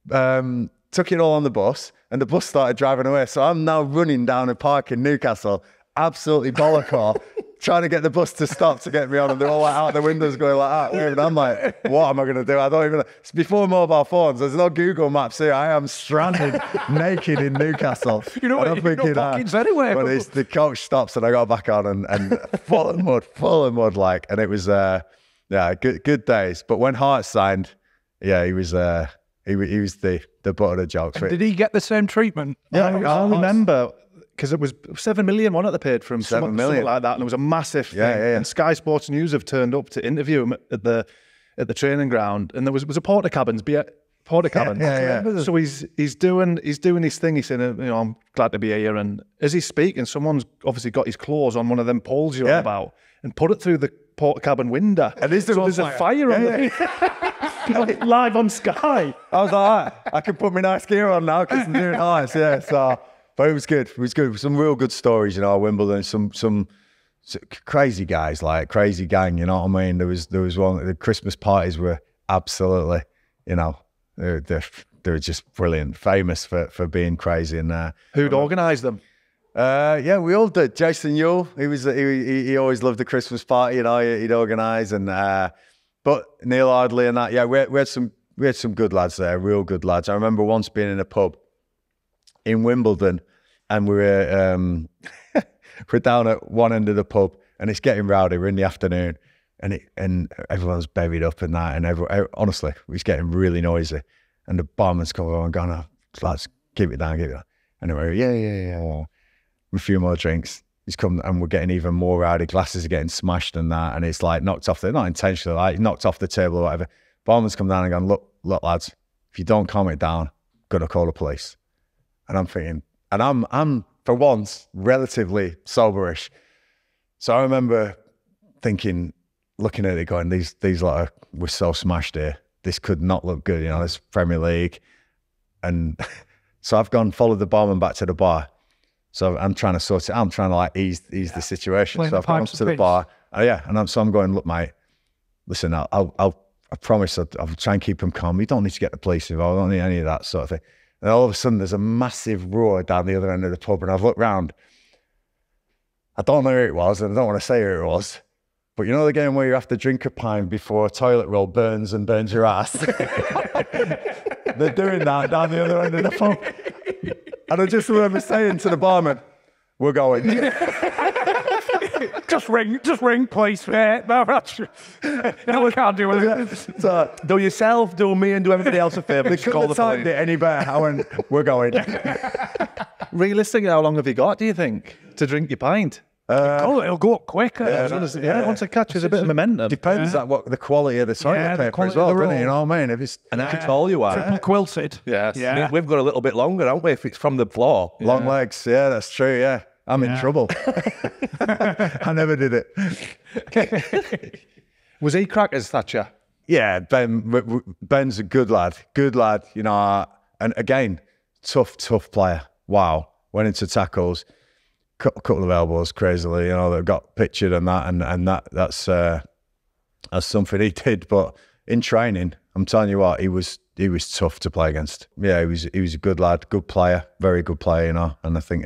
took it all on the bus, and the bus started driving away. So I'm now running down a park in Newcastle, absolutely bollock, trying to get the bus to stop to get me on, and they're all like out the windows going like that. And I'm like, what am I going to do? I don't even know. It's before mobile phones. There's no Google Maps here. I am stranded naked in Newcastle. You know what? You've got pockets anyway. But the coach stops and I got back on and full of mud like, and it was, good days. But when Hart signed, yeah, he was the butt of the jokes. Did he get the same treatment? Yeah, I remember. Because it was 7 million, wasn't it, they paid for him? 7 million. Something like that, and it was a massive thing. Yeah. And Sky Sports News have turned up to interview him at the training ground, and there was a porta cabins. Yeah. So he's doing his thing. He's saying, you know, I'm glad to be here. And as he's speaking, someone's obviously got his claws on one of them poles you're on about and put it through the porta cabin window. And there's a fire on the live on Sky. I was like, I can put my nice gear on now because I'm doing nice. Yeah, so. But it was good. It was good. Some real good stories, you know, Wimbledon. Some crazy guys, like crazy gang. You know what I mean? There was one. The Christmas parties were absolutely, you know, they were just brilliant. Famous for being crazy. And who'd organised them? Yeah, we all did. Jason Yule. He always loved the Christmas party. You know, he'd organise and. But Neil Ardley and that. Yeah, we had some good lads there. Real good lads. I remember once being in a pub in Wimbledon, and we're down at one end of the pub, and it's getting rowdy. We're in the afternoon, and everyone's buried up in that, and honestly, it was getting really noisy. And the barman's come over and gone, "Oh, lads, keep it down." And they were, yeah. A few more drinks. He's come, and we're getting even more rowdy. Glasses are getting smashed and that, and it's like knocked off. They're not intentionally, like knocked off the table or whatever. Barman's come down and gone, look, lads, if you don't calm it down, I'm gonna call the police. And I'm thinking, and I'm for once relatively soberish. So I remember thinking, looking at it, going, these like we're so smashed here. This could not look good, you know. This Premier League, and so I've followed the barman back to the bar. So I'm trying to sort it. I'm trying to like ease the situation. So I've gone to the bar, and I'm going, look, mate, listen, I promise I'll try and keep him calm. You don't need to get the police involved. I don't need any of that sort of thing. And all of a sudden, there's a massive roar down the other end of the pub, and I've looked round. I don't know who it was, and I don't want to say who it was, but you know the game where you have to drink a pint before a toilet roll burns your ass? They're doing that down the other end of the pub. And I just remember saying to the barman, we're going. Just ring, please. No, I can't do it. So, do yourself, do me, and do everybody else a favour. They couldn't have timed it any better. I went, we're going. Realistically, how long have you got, do you think, to drink your pint? It'll go up quicker. Once it catches a bit of momentum. Depends on what the quality of the toilet paper as well, doesn't it? You know what I mean? If it's how tall you are. Triple quilted. Yes. Yeah. We've got a little bit longer, haven't we? If it's from the floor. Long legs, yeah, that's true, yeah. I'm in trouble. I never did it. Was he crackers, Thatcher? Yeah, Ben's a good lad, you know, and again, tough player. Wow. Went into tackles, couple of elbows crazily, you know, that got pictured and that, and that's something he did. But in training, I'm telling you what, he was tough to play against. Yeah, he was a good lad, good player, very good player, you know, and I think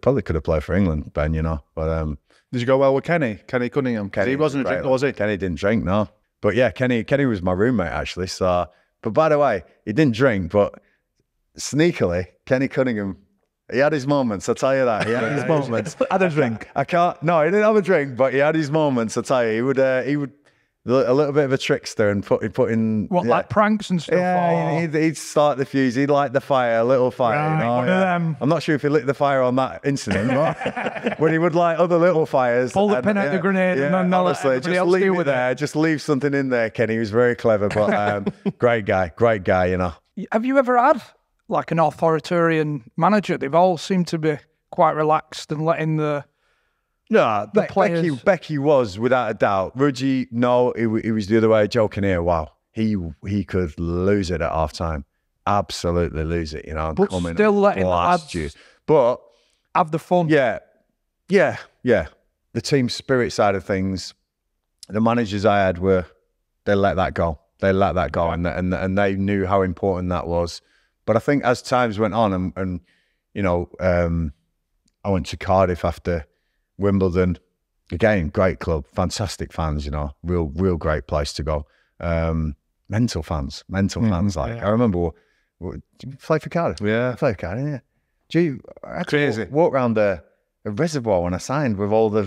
probably could have played for England, Ben, you know. But did you go well with Kenny Cunningham? He wasn't a drinker, was he? Kenny didn't drink, no. But yeah, Kenny was my roommate actually. So, but by the way, he didn't drink, but sneakily, Kenny Cunningham, he had his moments. I tell you that, he had his moments. Had a drink. No, he didn't have a drink, but he had his moments. I tell you, a little bit of a trickster and putting What, like pranks and stuff? Yeah, he'd start the fuse. He'd light the fire, a little fire. Right, one of them. I'm not sure if he lit the fire on that incident, but when he would light other little fires. Pull the pin out the grenade and then honestly, everybody just else leave deal it with there. Just leave something in there, Kenny. He was very clever, but great guy, you know. Have you ever had like an authoritarian manager? They've all seemed to be quite relaxed and letting the players. Becky was without a doubt. Rudgy, no, he was the other way. Joe Kinnear, wow, he could lose it at half time, absolutely lose it, you know. And But come in still and letting the blast lads you. But have the fun. yeah. The team spirit side of things, the managers I had they let that go. And they knew how important that was. But I think as times went on, and you know, I went to Cardiff after Wimbledon. Again, great club, fantastic fans, you know, real great place to go. Mental fans. Like I remember, did you play for Cardiff? Yeah. I played for Cardiff. Yeah. Gee, I Crazy. walk around the reservoir when I signed with all the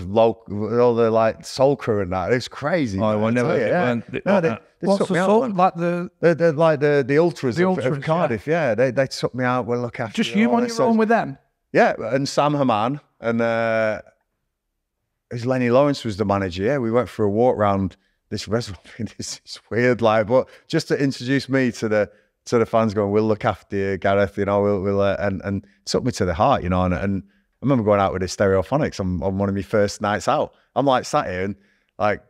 like soul crew and that. It's crazy. Oh, I man, never. tell you, yeah. No, they What's took the me out. sort? Like the They're like the ultras, The of ultras, Cardiff. Yeah, they took me out. We'll look after just you on your own with them? Yeah, and Sam Haman and Lenny Lawrence was the manager. Yeah, we went for a walk round this reservoir. This is weird, like, but just to introduce me to the fans, going, we'll look after you, Gareth. You know, we'll and took me to the heart. You know, and I remember going out with the Stereophonics on one of my first nights out. I'm like sat here and like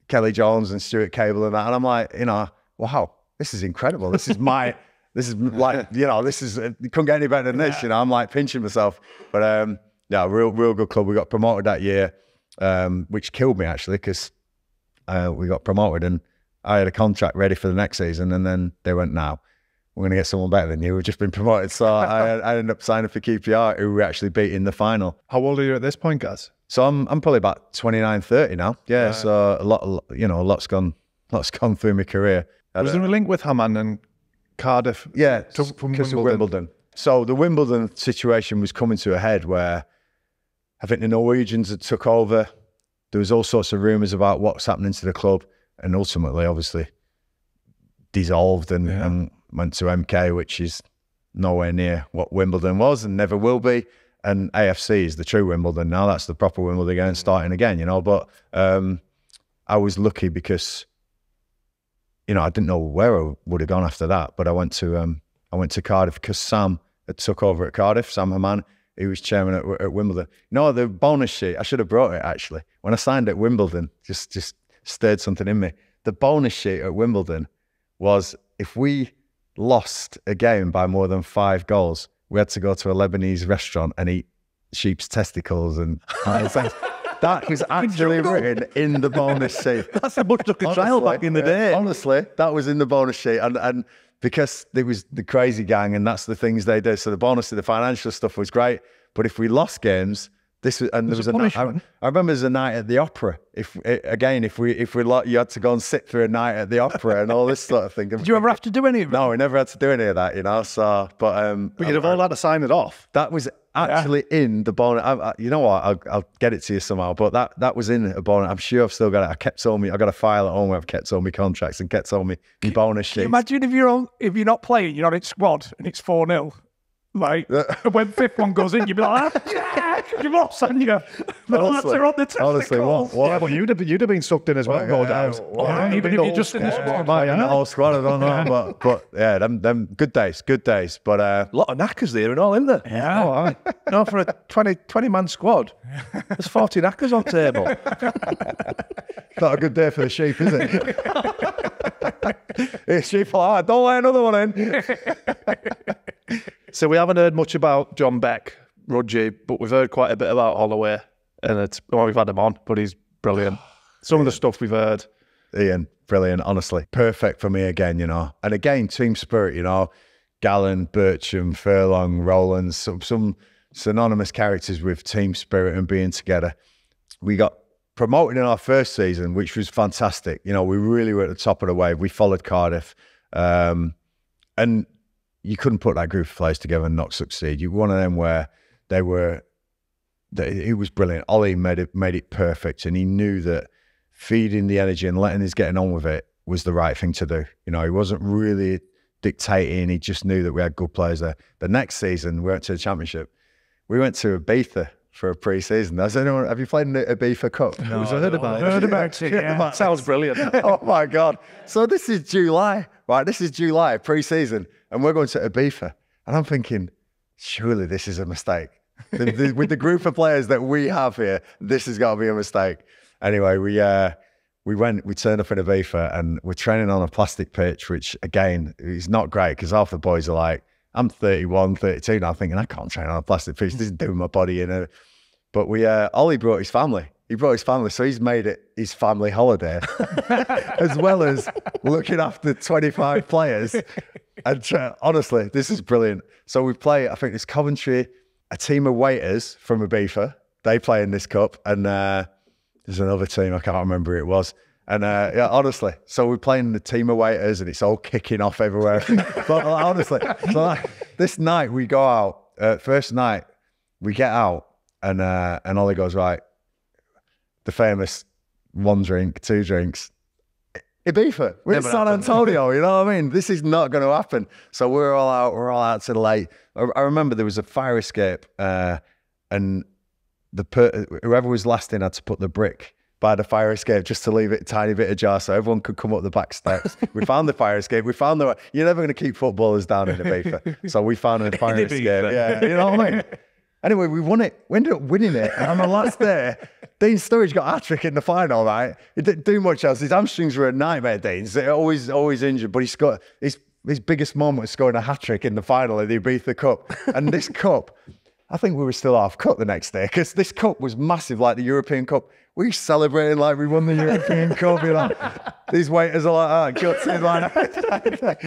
Kelly Jones and Stuart Cable and that, and I'm like, you know, wow, this is incredible. This is my. This is like, you know, you couldn't get any better than this, you know. I'm like pinching myself. But yeah, real good club. We got promoted that year, which killed me actually, because we got promoted and I had a contract ready for the next season, and then they went, "Now we're going to get someone better than you. We've just been promoted." So I ended up signing for QPR, who we actually beat in the final. How old are you at this point, Gaz? So I'm probably about 29, 30 now. Yeah, right. So a lot's gone through my career. Was there a link with Haman and Cardiff? Yeah, from because of Wimbledon. So the Wimbledon situation was coming to a head where I think the Norwegians had took over. There was all sorts of rumours about what's happening to the club, and ultimately, obviously, dissolved and went to MK, which is nowhere near what Wimbledon was and never will be. And AFC is the true Wimbledon now. That's the proper Wimbledon again, starting again, you know. But I was lucky because, you know, I didn't know where I would have gone after that. But I went to Cardiff because Sam had took over at Cardiff, Sam Haman. He was chairman at Wimbledon. You know, the bonus sheet, I should have brought it actually. When I signed at Wimbledon, just stirred something in me. The bonus sheet at Wimbledon was if we lost a game by more than 5 goals, we had to go to a Lebanese restaurant and eat sheep's testicles. And that was actually written in the bonus sheet. That's how much took a trial back in the day. Honestly, that was in the bonus sheet. And because there was the crazy gang and that's the things they did. So the bonus of the financial stuff was great. But if we lost games, this was, and there was a night, I remember there's a night at the opera. If you had to go and sit through a night at the opera and all this sort of thing. Did you ever have to do any of it? No, we never had to do any of that, you know. So, but you'd have all had to sign it off. That was actually in the bonus. You know what? I'll get it to you somehow. But that was in a bonus. I'm sure I've still got it. I kept all me. I got a file at home where I've kept all my contracts and kept all my bonus sheets. Imagine if you're not playing, you're on its squad and it's 4-0. Like when fifth one goes in, you'd be like, you've lost, and you go, the lads are on the testicles. Honestly, what? Yeah, but you'd have been sucked in as well, no doubt. Even if you're just in the squad. The whole squad, I don't know, but yeah, them good days. But a lot of knackers there and all, isn't there? Yeah. Oh, aye. No, for a 20-man squad, there's 40 knackers on table. Not a good day for the sheep, is it? It's sheep like, don't let another one in. So we haven't heard much about John Beck, Rudgy, but we've heard quite a bit about Holloway, and we've had him on, but he's brilliant. Some of the stuff we've heard. Ian, brilliant, honestly. Perfect for me again, you know. And again, team spirit, you know. Gallen, Bircham, Furlong, Rowlands, some synonymous characters with team spirit and being together. We got promoted in our first season, which was fantastic. You know, we really were at the top of the wave. We followed Cardiff. And you couldn't put that group of players together and not succeed. You were one of them where it was brilliant. Ollie made it perfect, and he knew that feeding the energy and letting us getting on with it was the right thing to do. You know, he wasn't really dictating. He just knew that we had good players there. The next season, we went to the Championship. We went to Ibiza for a pre-season. Have you played in the Ibiza Cup? No, I heard about it. Heard about it, yeah. Sounds brilliant. Oh my God. So this is July, right? This is July, pre-season, and we're going to Ibiza. And I'm thinking, surely this is a mistake. With the group of players that we have here, this has got to be a mistake. Anyway, we turned up in Ibiza and we're training on a plastic pitch, which again, is not great because half the boys are like, I'm 31, 32 now, thinking I can't train on a plastic pitch. This is doing my body in. But Ollie brought his family. He brought his family, so he's made it his family holiday, as well as looking after 25 players. And honestly, this is brilliant. So we play, I think it's Coventry, a team of waiters from Ibiza. They play in this cup, and there's another team, I can't remember who it was. And yeah, honestly, so we're playing the team of waiters and it's all kicking off everywhere. But honestly, so this night we go out, first night we get out and Ollie goes, right, the famous 1 drink, 2 drinks, Ibiza, we're in San Antonio, you know what I mean? This is not going to happen. So we're all out to the lake. I remember there was a fire escape and whoever was last in had to put the brick by the fire escape just to leave it a tiny bit ajar so everyone could come up the back steps. We found the fire escape. We found you're never going to keep footballers down in Ibiza. So we found a fire escape. Yeah, you know what I mean? Anyway, we won it. We ended up winning it. And on the last day, Dean Sturridge got a hat-trick in the final, right? He didn't do much else. His hamstrings were a nightmare, Dean's. Always injured. But he's got his biggest moment was scoring a hat-trick in the final of the Ibiza Cup. And this cup, I think we were still half cut the next day because this cup was massive, like the European Cup. We celebrated like we won the European Cup. You know, these waiters are like, gutsy, like.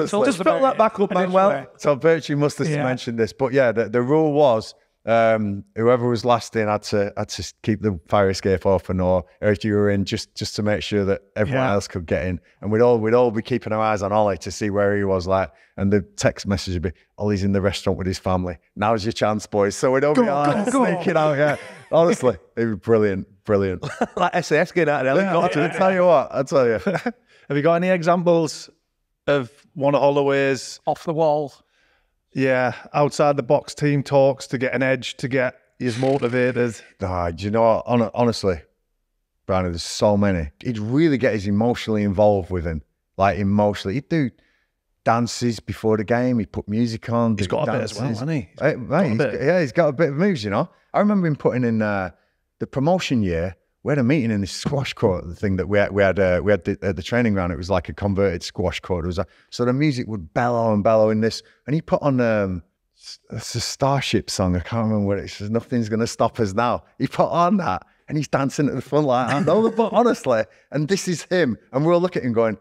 So just fill that back up, Manuel. So Birchie must have mentioned this, but yeah, the rule was whoever was last in had to keep the fire escape open, or if you were in, just to make sure that everyone else could get in. And we'd all be keeping our eyes on Ollie to see where he was, like. And the text message would be, Ollie's in the restaurant with his family. Now's your chance, boys. So we'd all be sneaking out. Yeah, honestly, it was brilliant. Like SAS getting out of the helicopter. I'll tell you. Have you got any examples of one of Holloway's Off the wall. outside the box team talks to get an edge, to get his motivated? Nah, do you know what? Honestly, Brownie, there's so many. He'd really get us emotionally involved with him. Like emotionally. He'd do dances before the game. He'd put music on. He's got a bit as well, hasn't he? He's got a bit of moves, you know. I remember him putting in the promotion year. We had a meeting in this squash court, the thing that we had at the training ground. It was like a converted squash court. So the music would bellow and bellow in this. And he put on it's a Starship song. I can't remember what it says. Nothing's going to stop us now. He put on that and he's dancing at the front like that. But honestly, and this is him. And we're all looking at him going,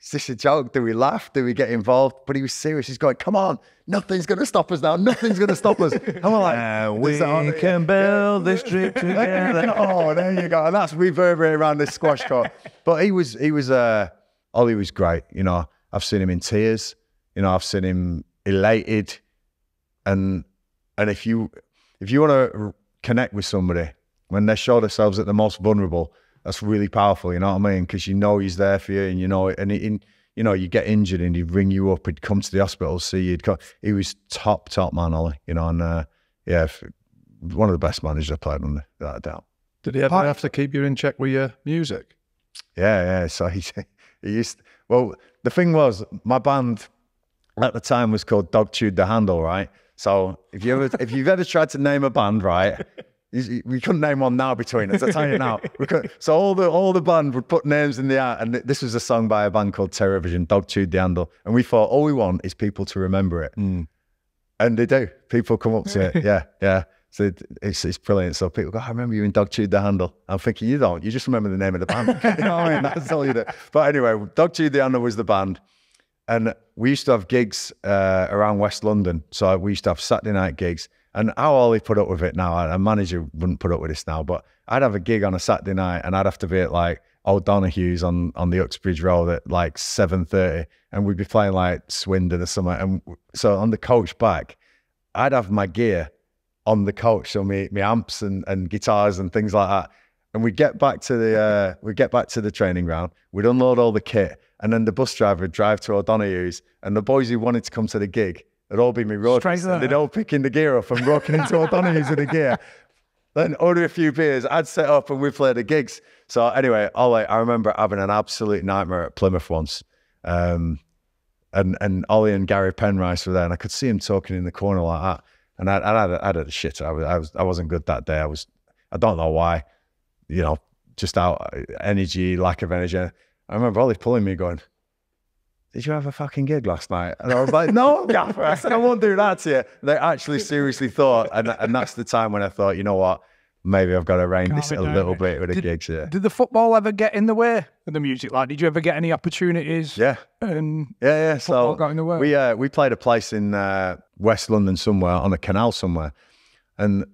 is this a joke? Do we laugh? Do we get involved? But he was serious. He's going, come on, nothing's going to stop us now. Nothing's going to stop us. And we're like, we can build this trip together. Oh, there you go. And that's reverberating around this squash court. But Ollie was great. You know, I've seen him in tears. You know, I've seen him elated. And if you want to connect with somebody when they show themselves at the most vulnerable, that's really powerful, you know what I mean? Because you know he's there for you, and you know, you get injured and he'd ring you up, he'd come to the hospital, see you. He was top man, Ollie, you know, and one of the best managers I played under, without a doubt. Did he ever have to keep you in check with your music? Yeah. So he used. Well, the thing was, my band at the time was called Dog Chewed the Handle, right? So if you've ever tried to name a band, right? We couldn't name one now between us, I'll tell you now. So all the band would put names in the air, and this was a song by a band called Terrorvision, Dog Chewed the Handle. And we thought, all we want is people to remember it. And they do. People come up to it. Yeah. So it's brilliant. So people go, I remember you in Dog Chewed the Handle. I'm thinking, you don't. You just remember the name of the band. You know what I mean? That's all you do. But anyway, Dog Chewed the Handle was the band. And we used to have gigs around West London. So we used to have Saturday night gigs. And how Ollie put up with it now, a manager wouldn't put up with this now, but I'd have a gig on a Saturday night and I'd have to be at like O'Donoghue's on the Uxbridge Road at like 7:30, and we'd be playing like Swindon or something. And so on the coach back, I'd have my gear on the coach, so me amps and guitars and things like that. And we get back to the training ground. We'd unload all the kit, and then the bus driver would drive to O'Neills, and the boys who wanted to come to the gig had all been me road. They'd all picking the gear up and walking into O'Neills with the gear. Then order a few beers. I'd set up and we'd play the gigs. So anyway, Ollie, I remember having an absolute nightmare at Plymouth once. And Ollie and Gary Penrice were there, and I could see him talking in the corner like that. And I had a shit. I wasn't good that day. I don't know why. You know, just out energy, lack of energy. I remember Ollie pulling me going, did you have a fucking gig last night? And I was like, no, Gaffer. I said, I won't do that to you. They actually seriously thought, and that's the time when I thought, you know what, maybe I've got to rein this a little bit with the gigs here. Did the football ever get in the way of the music? Like, did you ever get any opportunities? Yeah. Yeah. So got in the way? we played a place in West London somewhere, on a canal somewhere. And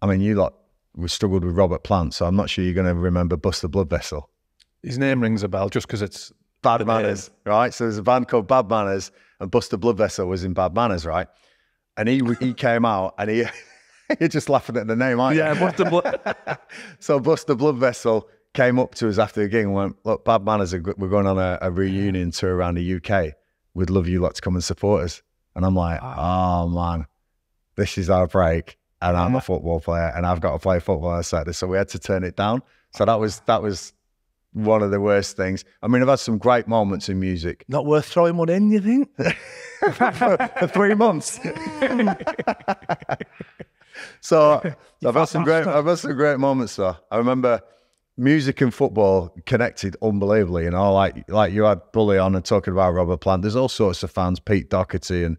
I mean, you lot, we struggled with Robert Plant, so I'm not sure you're going to remember Bust the Blood Vessel. His name rings a bell just because it's Bad Manners, right? So there's a band called Bad Manners, and Bust the Blood Vessel was in Bad Manners, right? And he came out, and you're just laughing at the name, aren't you? yeah, Bust the Blood. So Bust the Blood Vessel came up to us after the gig and went, look, Bad Manners, we're going on a reunion tour around the UK. We'd love you lot to come and support us. And I'm like, oh man, this is our break. And I'm a football player, and I've got to play football on Saturday. So we had to turn it down. So that was one of the worst things. I mean, I've had some great moments in music. Not worth throwing one in, you think? for 3 months. So I've had some great moments though. I remember music and football connected unbelievably, you know, like you had Bully on and talking about Robert Plant. There's all sorts of fans, Pete Doherty, and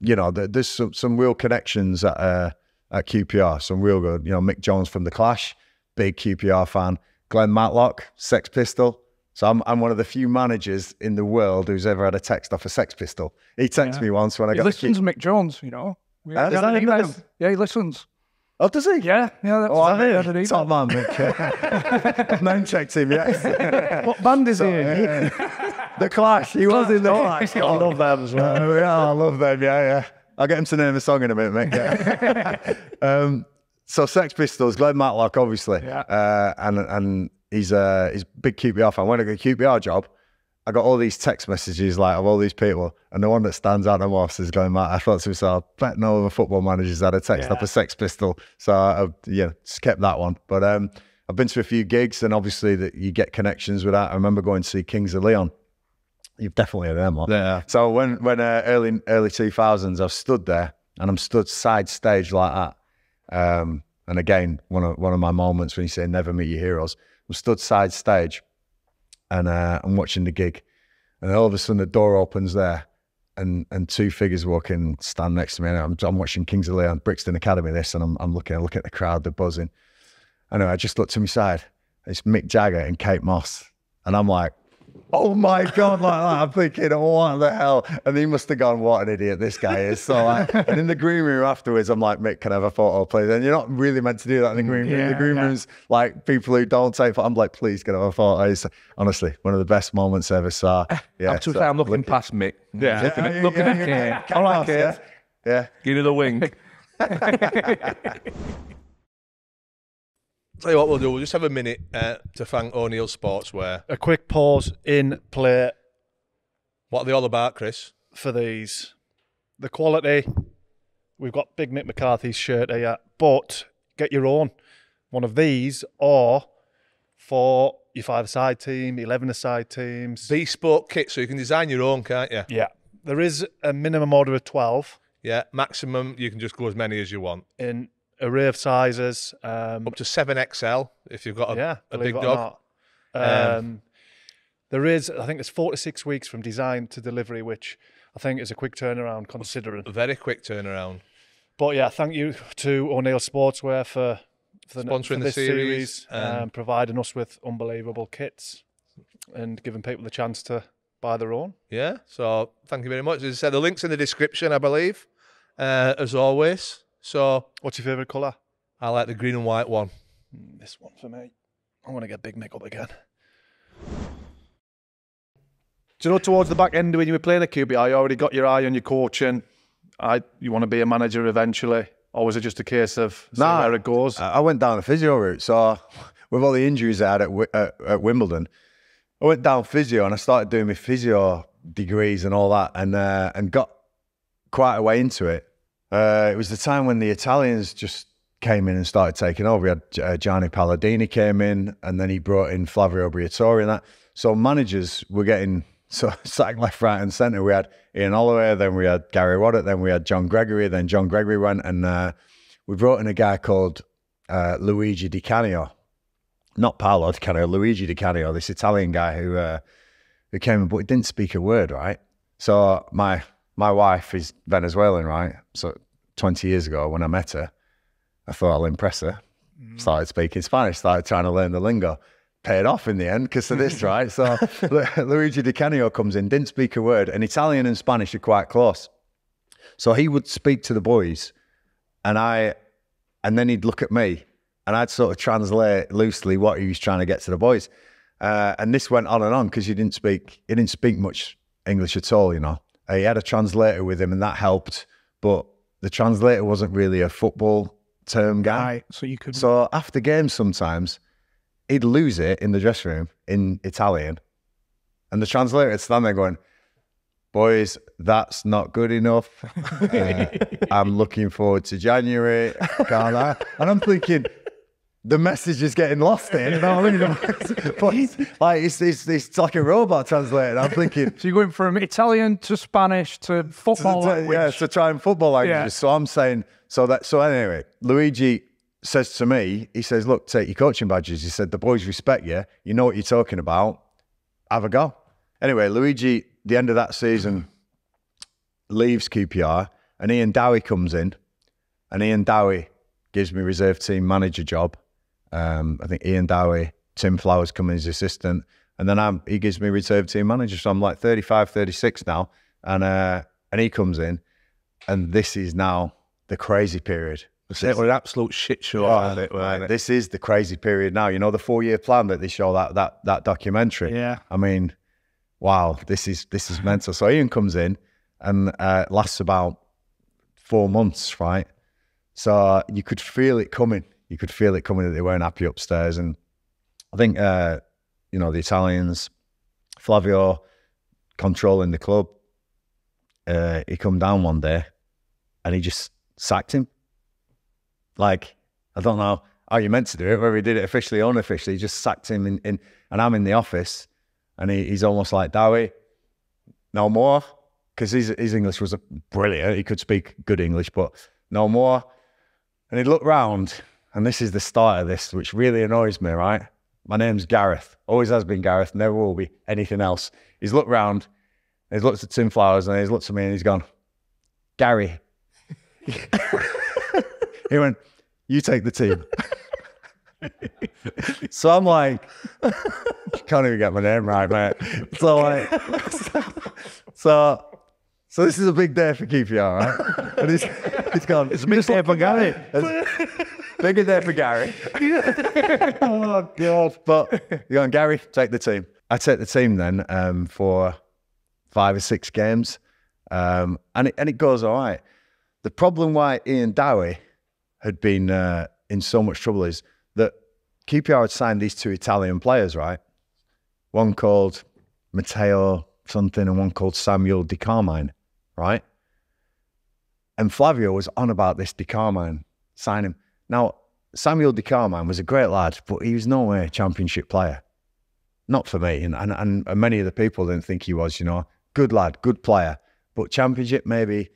you know, there's some real connections at QPR, some real good. You know, Mick Jones from The Clash, big QPR fan. Glenn Matlock, Sex Pistol. So I'm one of the few managers in the world who's ever had a text off a Sex Pistol. He texted me once when I got. He listens to Mick Jones, you know. Is that him? Yeah, he listens. Oh, does he? Yeah. That's Top man, Mick. Name checked him, yeah. What band is he in? The Clash. He was in The Clash. I love them as well. Yeah, I love them. Yeah. I'll get him to name a song in a minute, mate. Yeah. So Sex Pistols, Glenn Matlock, obviously. Yeah. And he's a big QPR fan. When I got a QPR job, I got all these text messages like of all these people, and the one that stands out the most is Glenn Matlock. I thought to myself, I bet no other football managers had a text off a Sex Pistol. So I just kept that one. But I've been to a few gigs, and obviously that you get connections with that. I remember going to see Kings of Leon. You've definitely heard of them, lot. Yeah. So when early 2000s, I've stood there, and I'm stood side stage like that. And again, one of my moments when you say never meet your heroes, I'm stood side stage, and I'm watching the gig, and all of a sudden the door opens there, and two figures walk in, stand next to me, and I'm watching Kings of Leon, Brixton Academy, and I'm looking at the crowd, they're buzzing. Anyway, I just looked to my side, it's Mick Jagger and Kate Moss, and I'm like, oh my God, like that. I'm thinking, what the hell? And he must have gone, what an idiot this guy is. So and in the green room afterwards, I'm like, Mick, can I have a photo, please? And you're not really meant to do that in the green room. The green room's like people who don't take photos. I'm like, please, can I have a photo? It's honestly one of the best moments I ever saw. Yeah, I'm looking past Mick. Yeah. Looking at Kate. I like it. Yeah. Give it the wing. Tell you what we'll do, we'll just have a minute to thank O'Neills Sportswear. A quick pause in play What are they all about, Chris? for these. The quality, we've got Big Mick McCarthy's shirt here, but get your own. One of these, or for your 5-a-side team, 11-a-side teams. Bespoke kit, so you can design your own, can't you? Yeah. There is a minimum order of 12 Yeah, maximum, you can just go as many as you want. in array of sizes. Up to 7XL if you've got a believe big it or dog. not. There is, I think it's 4 to 6 weeks from design to delivery, which I think is a quick turnaround considering. A very quick turnaround. But yeah, thank you to O'Neills Sportswear for Sponsoring the this series, providing us with unbelievable kits and giving people the chance to buy their own. Yeah, so thank you very much. As I said, the link's in the description, I believe, as always. So, What's your favourite colour? I like the green and white one. This one for me. I want to get Big Mick up again. Do you know, towards the back end when you were playing at QPR, you already got your eye on your coaching. You want to be a manager eventually. Or was it just a case of see where it goes? I went down the physio route. So with all the injuries I had at Wimbledon, I went down physio and I started doing my physio degrees and all that, and got quite a way into it. It was the time when the Italians just came in and started taking over. We had Gianni Palladini came in, and then he brought in Flavio Briatore and that. So managers were getting sacked left, right and centre. We had Ian Holloway, then we had Gary Waddock, then we had John Gregory, then John Gregory went, and we brought in a guy called Luigi Di Canio. Not Paolo Di Canio, Luigi Di Canio, this Italian guy who came in, but he didn't speak a word, right? So my wife is Venezuelan, right? So 20 years ago when I met her, I thought I'll impress her. Started speaking Spanish, started trying to learn the lingo. Paid off in the end because of this, right? So Luigi Di Canio comes in, didn't speak a word, and Italian and Spanish are quite close. So he would speak to the boys, and then he'd look at me, and I'd sort of translate loosely what he was trying to get to the boys. And this went on because he didn't speak much English at all, you know. He had a translator with him, and that helped, but the translator wasn't really a football term guy. Right, so you could. So after games sometimes, he'd lose it in the dressing room in Italian, and the translator would stand there going, "Boys, that's not good enough. I'm looking forward to January." And I'm thinking, the message is getting lost here. You know what I mean? But it's like a robot translator. I'm thinking. So you're going from Italian to Spanish to football language. Yeah, to try and football languages. Yeah. So I'm saying, so anyway, Luigi says to me, he says, "Look, take your coaching badges." He said, "The boys respect you. You know what you're talking about. Have a go." Anyway, Luigi, the end of that season, leaves QPR, and Ian Dowie comes in, and Ian Dowie gives me reserve team manager job. I think Ian Dowie, Tim Flowers come in as assistant, and then he gives me reserve team manager. So I'm like 35, 36 now, and he comes in, and this is now the crazy period. It was an absolute shit show. This is the crazy period now. You know, the 4-year plan that they show that documentary. Yeah. I mean, wow, this is mental. So Ian comes in and lasts about 4 months, right? So you could feel it coming. You could feel it coming that they weren't happy upstairs. And I think, the Italians, Flavio controlling the club, he come down one day and he just sacked him. Like, I don't know how you meant to do it, whether he did it officially or unofficially. He just sacked him in and I'm in the office, and he's almost like, "Dowie, no more," because his English was brilliant. He could speak good English, but no more. And he looked round, and this is the start of this, which really annoys me, right? My name's Gareth. Always has been Gareth, never will be anything else. He's looked round, he's looked at Tim Flowers, and he's looked at me, and he's gone, "Gary." He went, "You take the team." So I'm like, can't even get my name right, mate. So this is a big day for QPR, right? And he's gone, "It's a big day for Gary." Bigger day for Gary. Oh, God. But you're going, "Gary, take the team." I take the team then for 5 or 6 games. And it goes all right. The problem why Ian Dowie had been in so much trouble is that QPR had signed these 2 Italian players, right? One called Matteo something and one called Samuel Di Carmine, right? And Flavio was on about this Di Carmine, sign him. Now, Samuel Di Carmine was a great lad, but he was no way a championship player. Not for me, and many of the people didn't think he was, you know. Good lad, good player, but championship maybe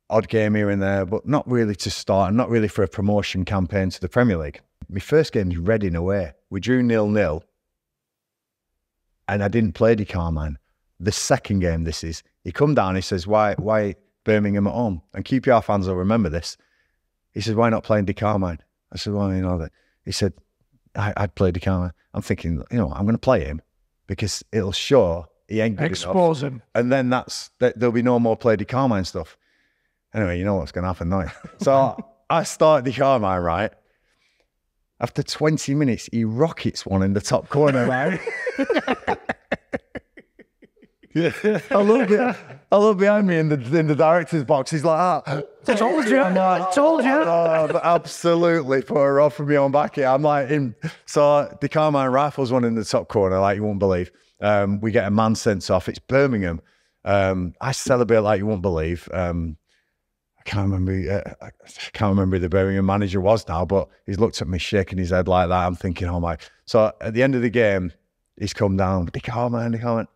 odd game here and there, but not really to start, and not really for a promotion campaign to the Premier League. My first game was Reading away. We drew 0-0, and I didn't play Di Carmine. The second game, he come down, he says, why Birmingham at home? And QPR fans will remember this. He says, "Why not playing Di Carmine?" I said, "Well, you know that." He said, I'd play Di Carmine. I'm thinking, I'm going to play him because it'll show he ain't good expose enough. Him. And then there'll be no more play Di Carmine stuff. Anyway, you know what's going to happen now. So I start Di Carmine, right? After 20 minutes, he rockets one in the top corner, right? Yeah, I love it. I look behind me in the director's box. He's like, Told you. Told you. oh, absolutely put a rod from my own back here. I'm like, so the Carmine Rifles one in the top corner, like you won't believe. We get a man sent off. It's Birmingham. I celebrate like you won't believe. I can't remember who the Birmingham manager was now, but he's looked at me shaking his head like that. I'm thinking, oh my. So at the end of the game, he's come down. They comment.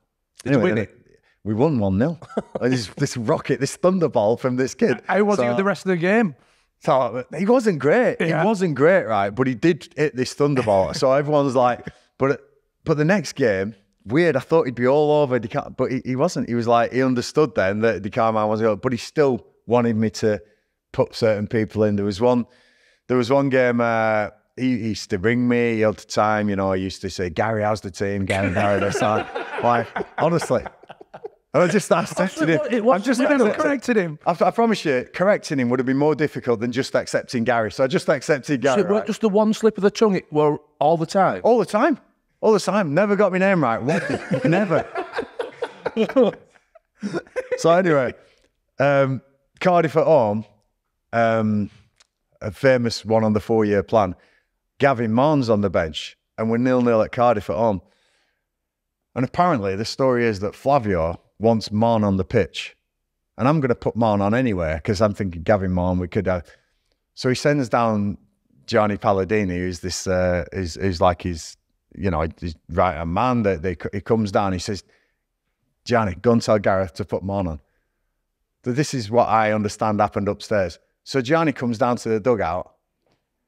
Did you win it? We won 1-0. this rocket, this thunderball from this kid. How was he with the rest of the game? So he wasn't great. Yeah. He wasn't great, right? But he did hit this thunderball. So everyone's like, but the next game, weird. I thought he'd be all over, but he wasn't. He was like, he understood then that the Carmine wasn't, but he still wanted me to put certain people in. There was one game. He used to ring me all the time. You know, I used to say, Gary, how's the team? Gary, this. Like, honestly. And I texted him. I'm just corrected him. I promise you, correcting him would have been more difficult than just accepting Gary. So I just accepted Gary. So it weren't just the one slip of the tongue, it were all the time? All the time. All the time. Never got my name right. Never. So anyway, Cardiff at home, a famous one on the 4-year plan. Gavin Marn's on the bench, and we're 0-0 at Cardiff at home. And apparently the story is that Flavio wants Marn on the pitch. And I'm going to put Marn on anyway, because I'm thinking Gavin Marn, we could have. So he sends down Gianni Palladini, who's this, who's like his, you know, his right-hand man. He comes down, he says, Gianni, go and tell Gareth to put Marn on. So this is what I understand happened upstairs. So Gianni comes down to the dugout,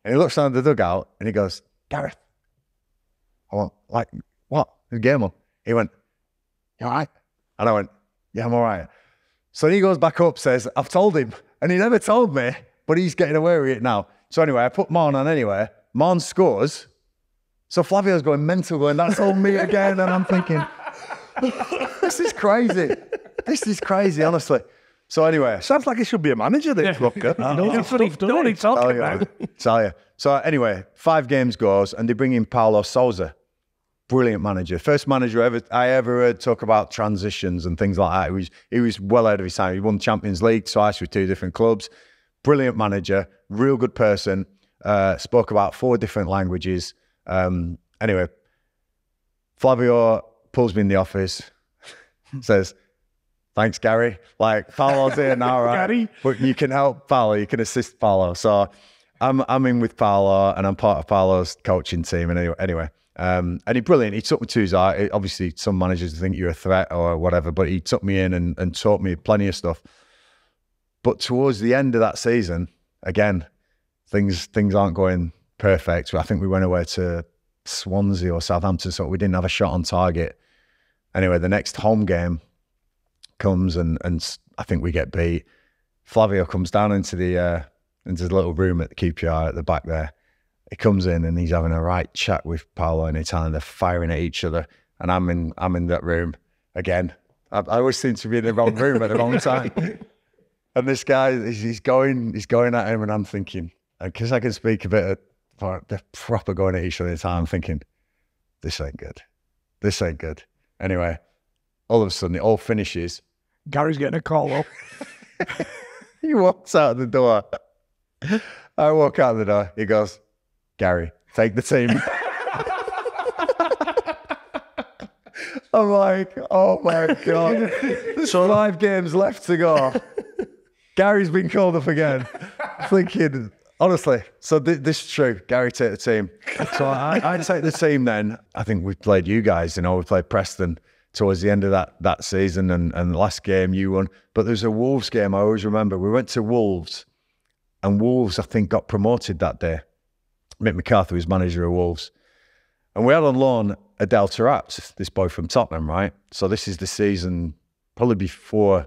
and he looks down at the dugout, and he goes, Gareth, I want, like, what? The game on. He went, you all right? And I went, yeah, I'm all right. So he goes back up, says, I've told him. And he never told me, but he's getting away with it now. So anyway, I put Marn on anyway. Marn scores. So Flavio's going mental, going, that's all me again. And I'm thinking, this is crazy. This is crazy, honestly. So anyway. Sounds like he should be a manager, this fucker. That's what he's talking about. Tell you. So anyway, 5 games goes, and they bring in Paulo Sousa. Brilliant manager. First manager I ever heard talk about transitions and things like that. He was well ahead of his time. He won Champions League twice with 2 different clubs. Brilliant manager, real good person. Spoke about 4 different languages. Anyway, Flavio pulls me in the office, says, thanks, Gary. Like, Paolo's here now, right? Gary. But you can help Paolo, you can assist Paolo. So I'm in with Paolo, and I'm part of Paolo's coaching team. And anyway. And he's brilliant. He took me to his eye. Obviously, some managers think you're a threat or whatever, but he took me in and taught me plenty of stuff. But towards the end of that season, again, things aren't going perfect. I think we went away to Swansea or Southampton, so we didn't have a shot on target. Anyway, the next home game comes, and I think we get beat. Flavio comes down into the little room at the QPR at the back there. He comes in and he's having a right chat with Paolo and Italian. They're firing at each other, and I'm in that room again. I always seem to be in the wrong room at the wrong time. And this guy, he's going at him, and I'm thinking, because I can speak a bit of, they're proper going at each other at the time. I'm thinking, this ain't good. This ain't good. Anyway, all of a sudden it all finishes. Gary's getting a call up. He walks out the door. I walk out the door. He goes, Gary, take the team. I'm like, oh my God. There's 5 games left to go. Gary's been called up again. Thinking, honestly, so this is true. Gary, take the team. So I take the team then. I think we played you guys, we played Preston towards the end of that season, and the last game you won. But there's a Wolves game I always remember. We went to Wolves, and Wolves, I think, got promoted that day. Mick McCarthy was manager of Wolves. And we had on loan Adel Taarabt, this boy from Tottenham, right? So this is the season probably before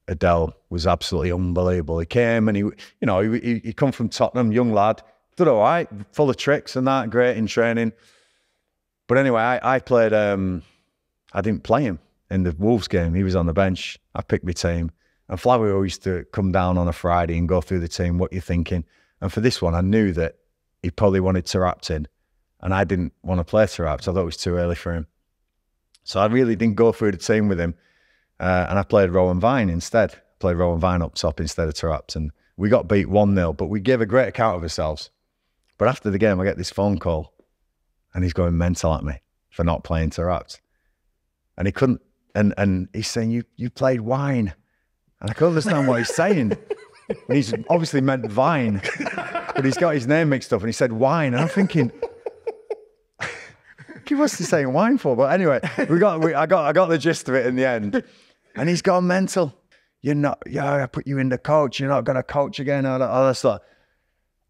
Adel was absolutely unbelievable. He came and he come from Tottenham, young lad, did all right, full of tricks and that, great in training. But anyway, I played, I didn't play him in the Wolves game. He was on the bench. I picked my team. And Flavio used to come down on a Friday and go through the team, what you're thinking. And for this one, I knew that he probably wanted Taarabt in, and I didn't want to play Taarabt. I thought it was too early for him. So I really didn't go through the team with him. and I played Rowan Vine instead. Played Rowan Vine up top instead of Tarapt, and we got beat 1-0, but we gave a great account of ourselves. But after the game, I get this phone call, and he's going mental at me for not playing Tarapt. And he couldn't, and he's saying, you played Wine. And I couldn't understand what he's saying. And he's obviously meant Vine, but he's got his name mixed up, and he said Wine. And I'm thinking, what's he saying Wine for? But anyway, I got the gist of it in the end. And he's gone mental. You're not, I put you in the coach. You're not going to coach again. All that stuff.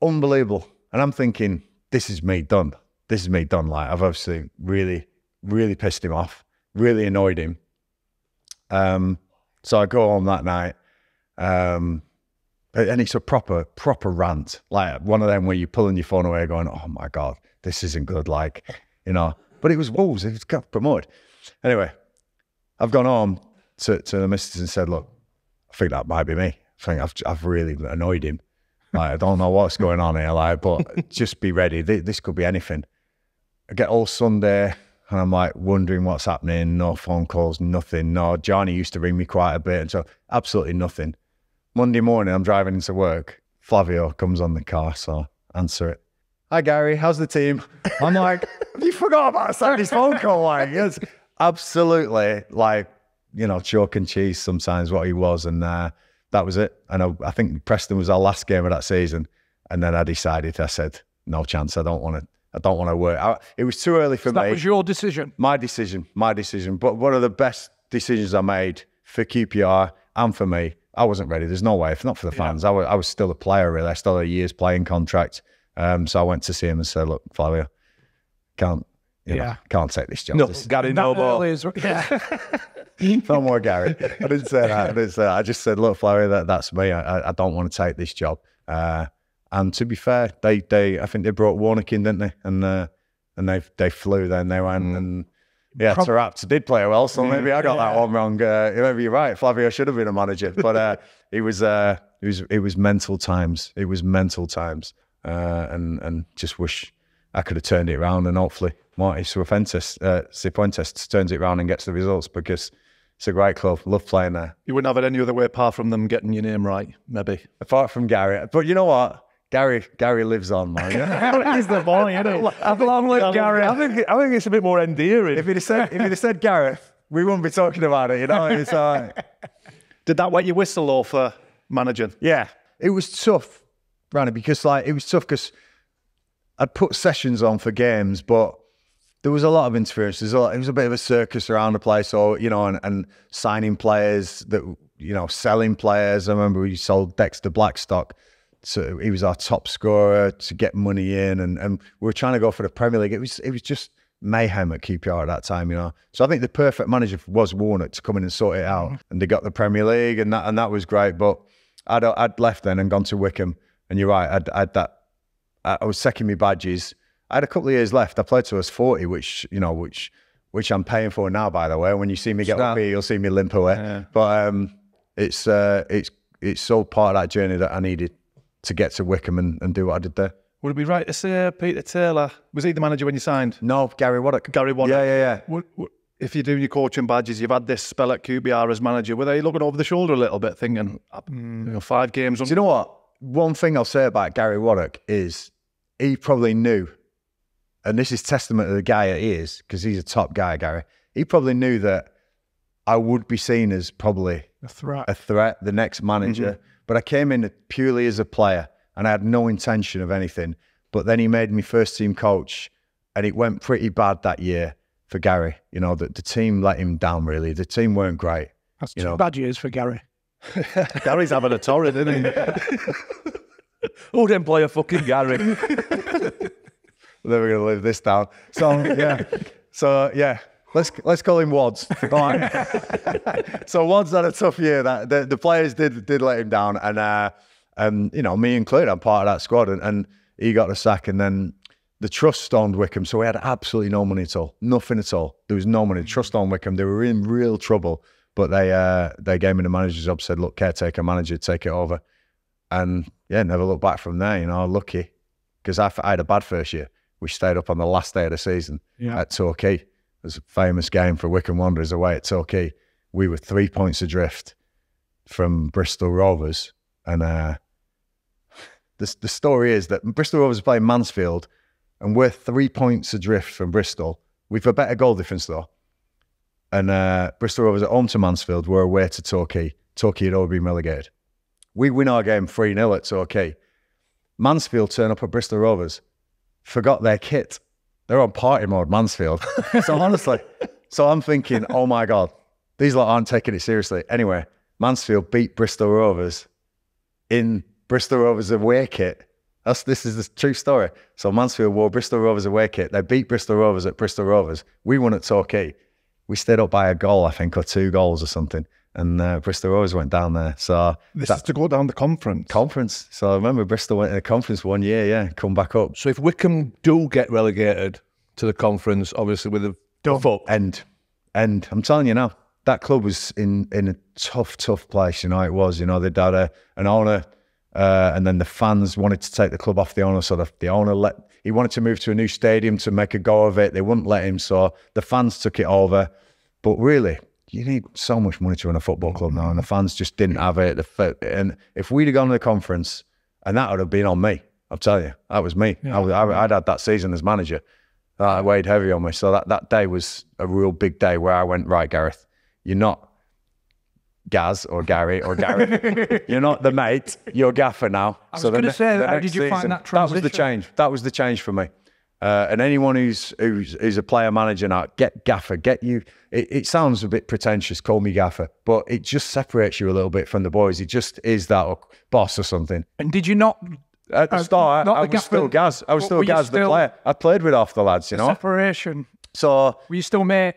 Unbelievable. And I'm thinking, this is me done. This is me done. Like, I've obviously really, really pissed him off, really annoyed him. So I go home that night, and it's a proper rant. Like one of them where you're pulling your phone away going, oh my God, this isn't good. Like, you know, but it was Wolves. It got promoted. Anyway, I've gone home to the missus and said, look, I think that might be me. I think I've really annoyed him. Like, I don't know what's going on here, like, but just be ready. This could be anything. I get all Sunday and I'm like wondering what's happening. No phone calls, nothing. No, Johnny used to ring me quite a bit, and so absolutely nothing. Monday morning, I'm driving into work. Flavio comes on the car, so answer it. Hi, Gary, how's the team? I'm like, you forgot about Saturday's phone call. Like, it's absolutely like, you know, chalk and cheese sometimes what he was. And that was it. And I think Preston was our last game of that season. And then I decided, I said, no chance. I don't want to work. It was too early for me. That was your decision? My decision. But one of the best decisions I made for QPR and for me. I wasn't ready. There's no way. If not for the fans, I was still a player, really. I still had a year's playing contract. So I went to see him and said, look, Flavio, can't take this job. No, Gary, no more. No more Gary. I didn't say that. I just said, look, Flavio, that's me. I don't want to take this job. And to be fair, I think they brought Warnock in, didn't they? And they flew then. They went and Tarapt did play well, so maybe I got that one wrong. Maybe you're right. Flavio should have been a manager, but it was mental times. It was mental times, and just wish I could have turned it around, and hopefully Marty Cifuentes turns it around and gets the results, because it's a great club. Love playing there. You wouldn't have it any other way apart from them getting your name right, maybe. Apart from Gary, but you know what? Gary lives on, man. He's the boy, isn't he? I've long lived Gary. I think it's a bit more endearing. If he'd have said Gareth, we wouldn't be talking about it. You know, it's all right. Did that wet your whistle though for managing? Yeah, it was tough, Randy, because I'd put sessions on for games, but there was a lot of interference. It was a bit of a circus around the place, or you know, and signing players that, you know, selling players. I remember we sold Dexter Blackstock. So he was our top scorer to get money in, and we were trying to go for the Premier League. It was just mayhem at QPR at that time, you know. So I think the perfect manager was Warnock to come in and sort it out, and they got the Premier League, and that was great. But I'd left then and gone to Wickham, and you're right, I was second my badges. I had a couple of years left. I played to us 40, which I'm paying for now, by the way. When you see me get up here, you'll see me limp away. Yeah. But it's all part of that journey that I needed to get to Wickham and do what I did there. Would it be right to say Peter Taylor, was he the manager when you signed? No, Gary Waddock. Gary Waddock. Yeah. If you're doing your coaching badges, you've had this spell at QPR as manager, were they looking over the shoulder a little bit, thinking, 5 games? Do you know what? One thing I'll say about Gary Waddock is he probably knew, and this is testament to the guy that he is, because he's a top guy, Gary. He probably knew that I would be seen as probably a threat, the next manager. But I came in purely as a player, and I had no intention of anything. But then he made me first team coach, and it went pretty bad that year for Gary. You know, the team let him down, really. The team weren't great. That's 2 bad years for Gary. Gary's having a torrid, isn't he? Who didn't play a fucking Gary? We're never going to live this down. So yeah. Let's call him Wads. So Wads had a tough year. That the players did let him down, and you know, me included, I'm part of that squad, and he got the sack, and then the trust stormed Wickham, so we had absolutely no money at all, nothing at all. There was no money. The trust stormed Wickham. They were in real trouble, but they gave me the manager's job. Said, look, caretaker manager, take it over, and yeah, never looked back from there. You know, lucky, because I had a bad first year. We stayed up on the last day of the season at Torquay. It was a famous game for Wickham Wanderers away at Torquay. we were 3 points adrift from Bristol Rovers. And the story is that Bristol Rovers are playing Mansfield, and we're 3 points adrift from Bristol. We've a better goal difference though. And Bristol Rovers at home to Mansfield, we're away to Torquay. Torquay had already been relegated. We win our game 3-0 at Torquay. Mansfield turn up at Bristol Rovers, forgot their kit. They're on party mode, Mansfield. So honestly, so I'm thinking, oh my God, these lot aren't taking it seriously. Anyway, Mansfield beat Bristol Rovers in Bristol Rovers away kit. This is the true story. So Mansfield wore Bristol Rovers away kit. They beat Bristol Rovers at Bristol Rovers. We won at Torquay. We stayed up by a goal, I think, or 2 goals or something. And Bristol Rovers went down there. So This is to go down the conference. So I remember Bristol went to the conference one year, yeah, come back up. So if Wycombe do get relegated to the conference, obviously with the foot. And I'm telling you now, that club was in a tough place, you know, it was, you know, they'd had an owner, and then the fans wanted to take the club off the owner, so the owner he wanted to move to a new stadium to make a go of it. They wouldn't let him, so the fans took it over. But really, you need so much money to run a football club now, and the fans just didn't have it. And if we'd have gone to the conference, and that would have been on me, I'll tell you, that was me. Yeah. I'd had that season as manager. That weighed heavy on me. So that day was a real big day where I went, right, Gareth, you're not Gaz or Gary or Gareth. You're not the mate. You're gaffer now. I was going to say, how did you find that transition? That was the change. That was the change for me. And anyone who's a player manager now, get gaffer. Get you. It sounds a bit pretentious. Call me gaffer, but it just separates you a little bit from the boys. It just is that boss or something. And did you not? At the start, I was still Gaz. I was still Gaz, the player. I played with half the lads, you know. Separation. So were you still mate?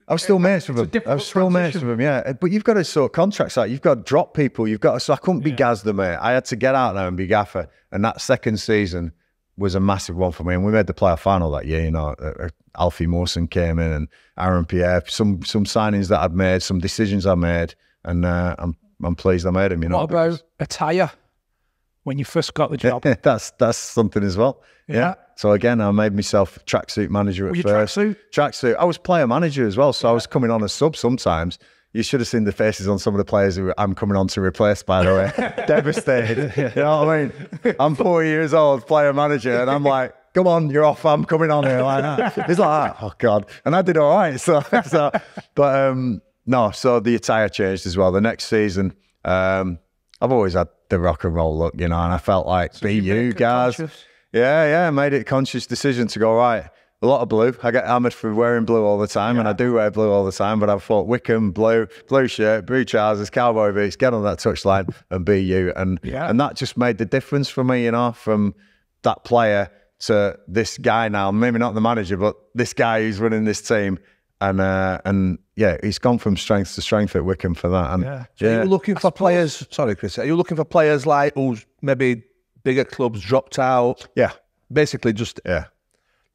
I was still mates with them. I was still mates with them, yeah. But you've got to sort contracts out. You've got to drop people. You've got to. So I couldn't be Gaz the mate. I had to get out there and be gaffer. And that second season was a massive one for me. And we made the playoff final that year. You know, Alfie Mawson came in and Aaron Pierre. Some signings that I'd made, some decisions I made, and I'm pleased I made them. You know. What about attire? When you first got the job, that's something as well. Yeah. So again, I made myself tracksuit manager at first. Tracksuit. I was player manager as well, so I was coming on as sub sometimes. You should have seen the faces on some of the players who I'm coming on to replace, by the way. Devastated. You know what I mean? I'm 4 years old, player manager, and I'm like, come on, you're off, I'm coming on here like that. It's like, oh God. And I did all right. But so the attire changed as well. The next season, I've always had the rock and roll look, you know, and I felt like, be you guys. Yeah, I made it a conscious decision to go, right, a lot of blue. I get hammered for wearing blue all the time, and I do wear blue all the time, but I thought Wycombe, blue shirt, blue trousers, cowboy boots, get on that touchline and be you. And that just made the difference for me, you know, from that player to this guy now, maybe not the manager, but this guy who's running this team. And yeah, he's gone from strength to strength at Wycombe for that. And So are you looking for players? Sorry, Chris. Are you looking for players like who's maybe bigger clubs dropped out? Yeah, basically just They're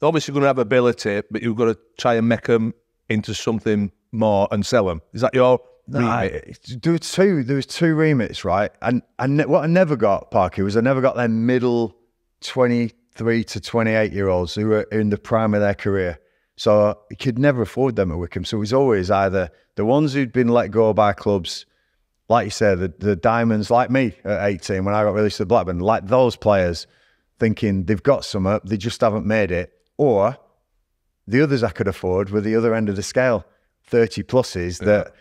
obviously going to have ability, but you've got to try and make them into something more and sell them. Is that your remit? There was two remits, right? And what I never got, Parky, was I never got their middle 23 to 28 year olds who were in the prime of their career. So you could never afford them at Wycombe. So it was always either the ones who'd been let go by clubs, like you said, the diamonds, like me at 18 when I got released to Blackburn, like those players thinking they've got some up, they just haven't made it. Or the others I could afford were the other end of the scale, 30 pluses that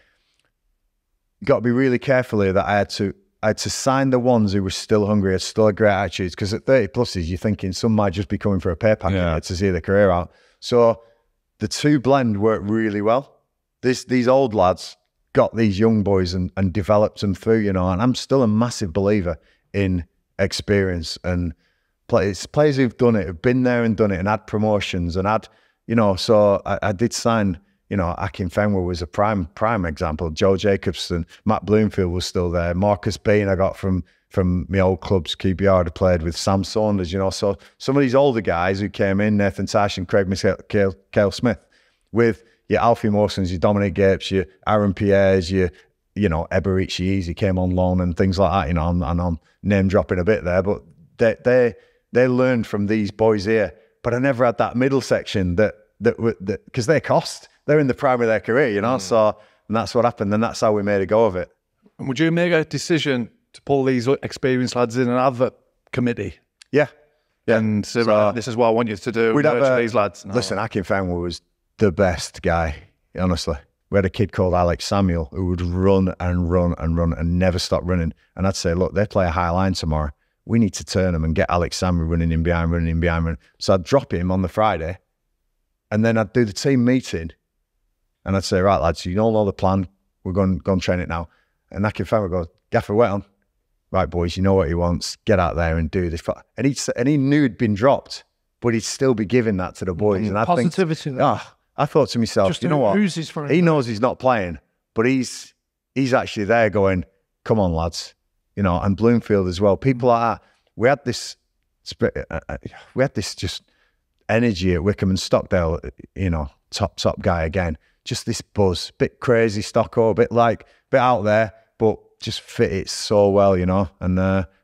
got to be really careful here that I had to sign the ones who were still hungry, had still had great attitudes, because at 30 pluses, you're thinking some might just be coming for a pay packet to see their career out. So the two blend worked really well. These old lads got these young boys and developed them through, you know, and I'm still a massive believer in experience and players who've done it, have been there and done it and had promotions and had, you know, so I did sign, you know, Akin Fenwa was a prime example. Joe Jacobson, Matt Bloomfield was still there. Marcus Bean I got from my old clubs, QPR, I played with Sam Saunders, you know. So some of these older guys who came in, Nathan Tash and Craig Cale Smith, with your Alfie Mawsons, your Dominic Gapes, your Aaron Pierres, your, you know, Eberici Easy came on loan and things like that, you know, and I'm name dropping a bit there, but they learned from these boys here. But I never had that middle section that because they cost. They're in the prime of their career, you know. So And that's what happened. And that's how we made a go of it. And would you make a decision to pull these experienced lads in and have a committee? Yeah. Yeah. And say, right, this is what I want you to do. We'd have these lads. No. Listen, Akin Fenway was the best guy, honestly. We had a kid called Alex Samuel who would run and run and run and never stop running. And I'd say, look, they play a high line tomorrow. We need to turn them and get Alex Samuel running in behind. So I'd drop him on the Friday and then I'd do the team meeting and I'd say, right, lads, you all know the plan. We're going to train it now. And Akin Fenway would go, Gaffer, wait on. Right, boys, you know what he wants. Get out there and do this. And he knew he'd been dropped, but he'd still be giving that to the boys. And Positivity. I thought to myself, you know what? He knows he's not playing, but he's actually there going, come on, lads. You know, and Bloomfield as well. People like that. We had this just energy at Wickham and Stockdale, you know, top guy again. Just this buzz, bit crazy, Stocko, a bit out there, but just fit it so well, you know, and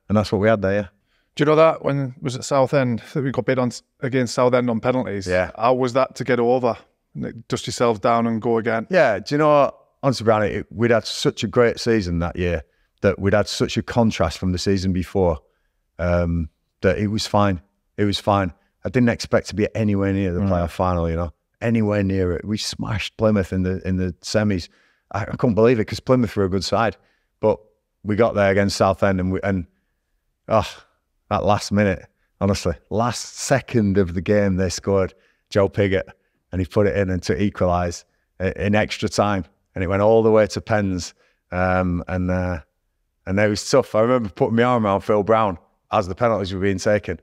that's what we had there. Yeah. Do you know that when was it Southend that we got bid on against Southend on penalties? Yeah. How was that to get over? Dust yourselves down and go again? Yeah. Do you know what? Honestly, Brian, we'd had such a great season that year that we'd had such a contrast from the season before that it was fine. It was fine. I didn't expect to be anywhere near the playoff final, you know, anywhere near it. We smashed Plymouth in the semis. I couldn't believe it because Plymouth were a good side. But we got there against Southend and that last minute, honestly, last second of the game, they scored Joe Piggott and he put it in and to equalise in extra time. And it went all the way to pens. And it was tough. I remember putting my arm around Phil Brown as the penalties were being taken.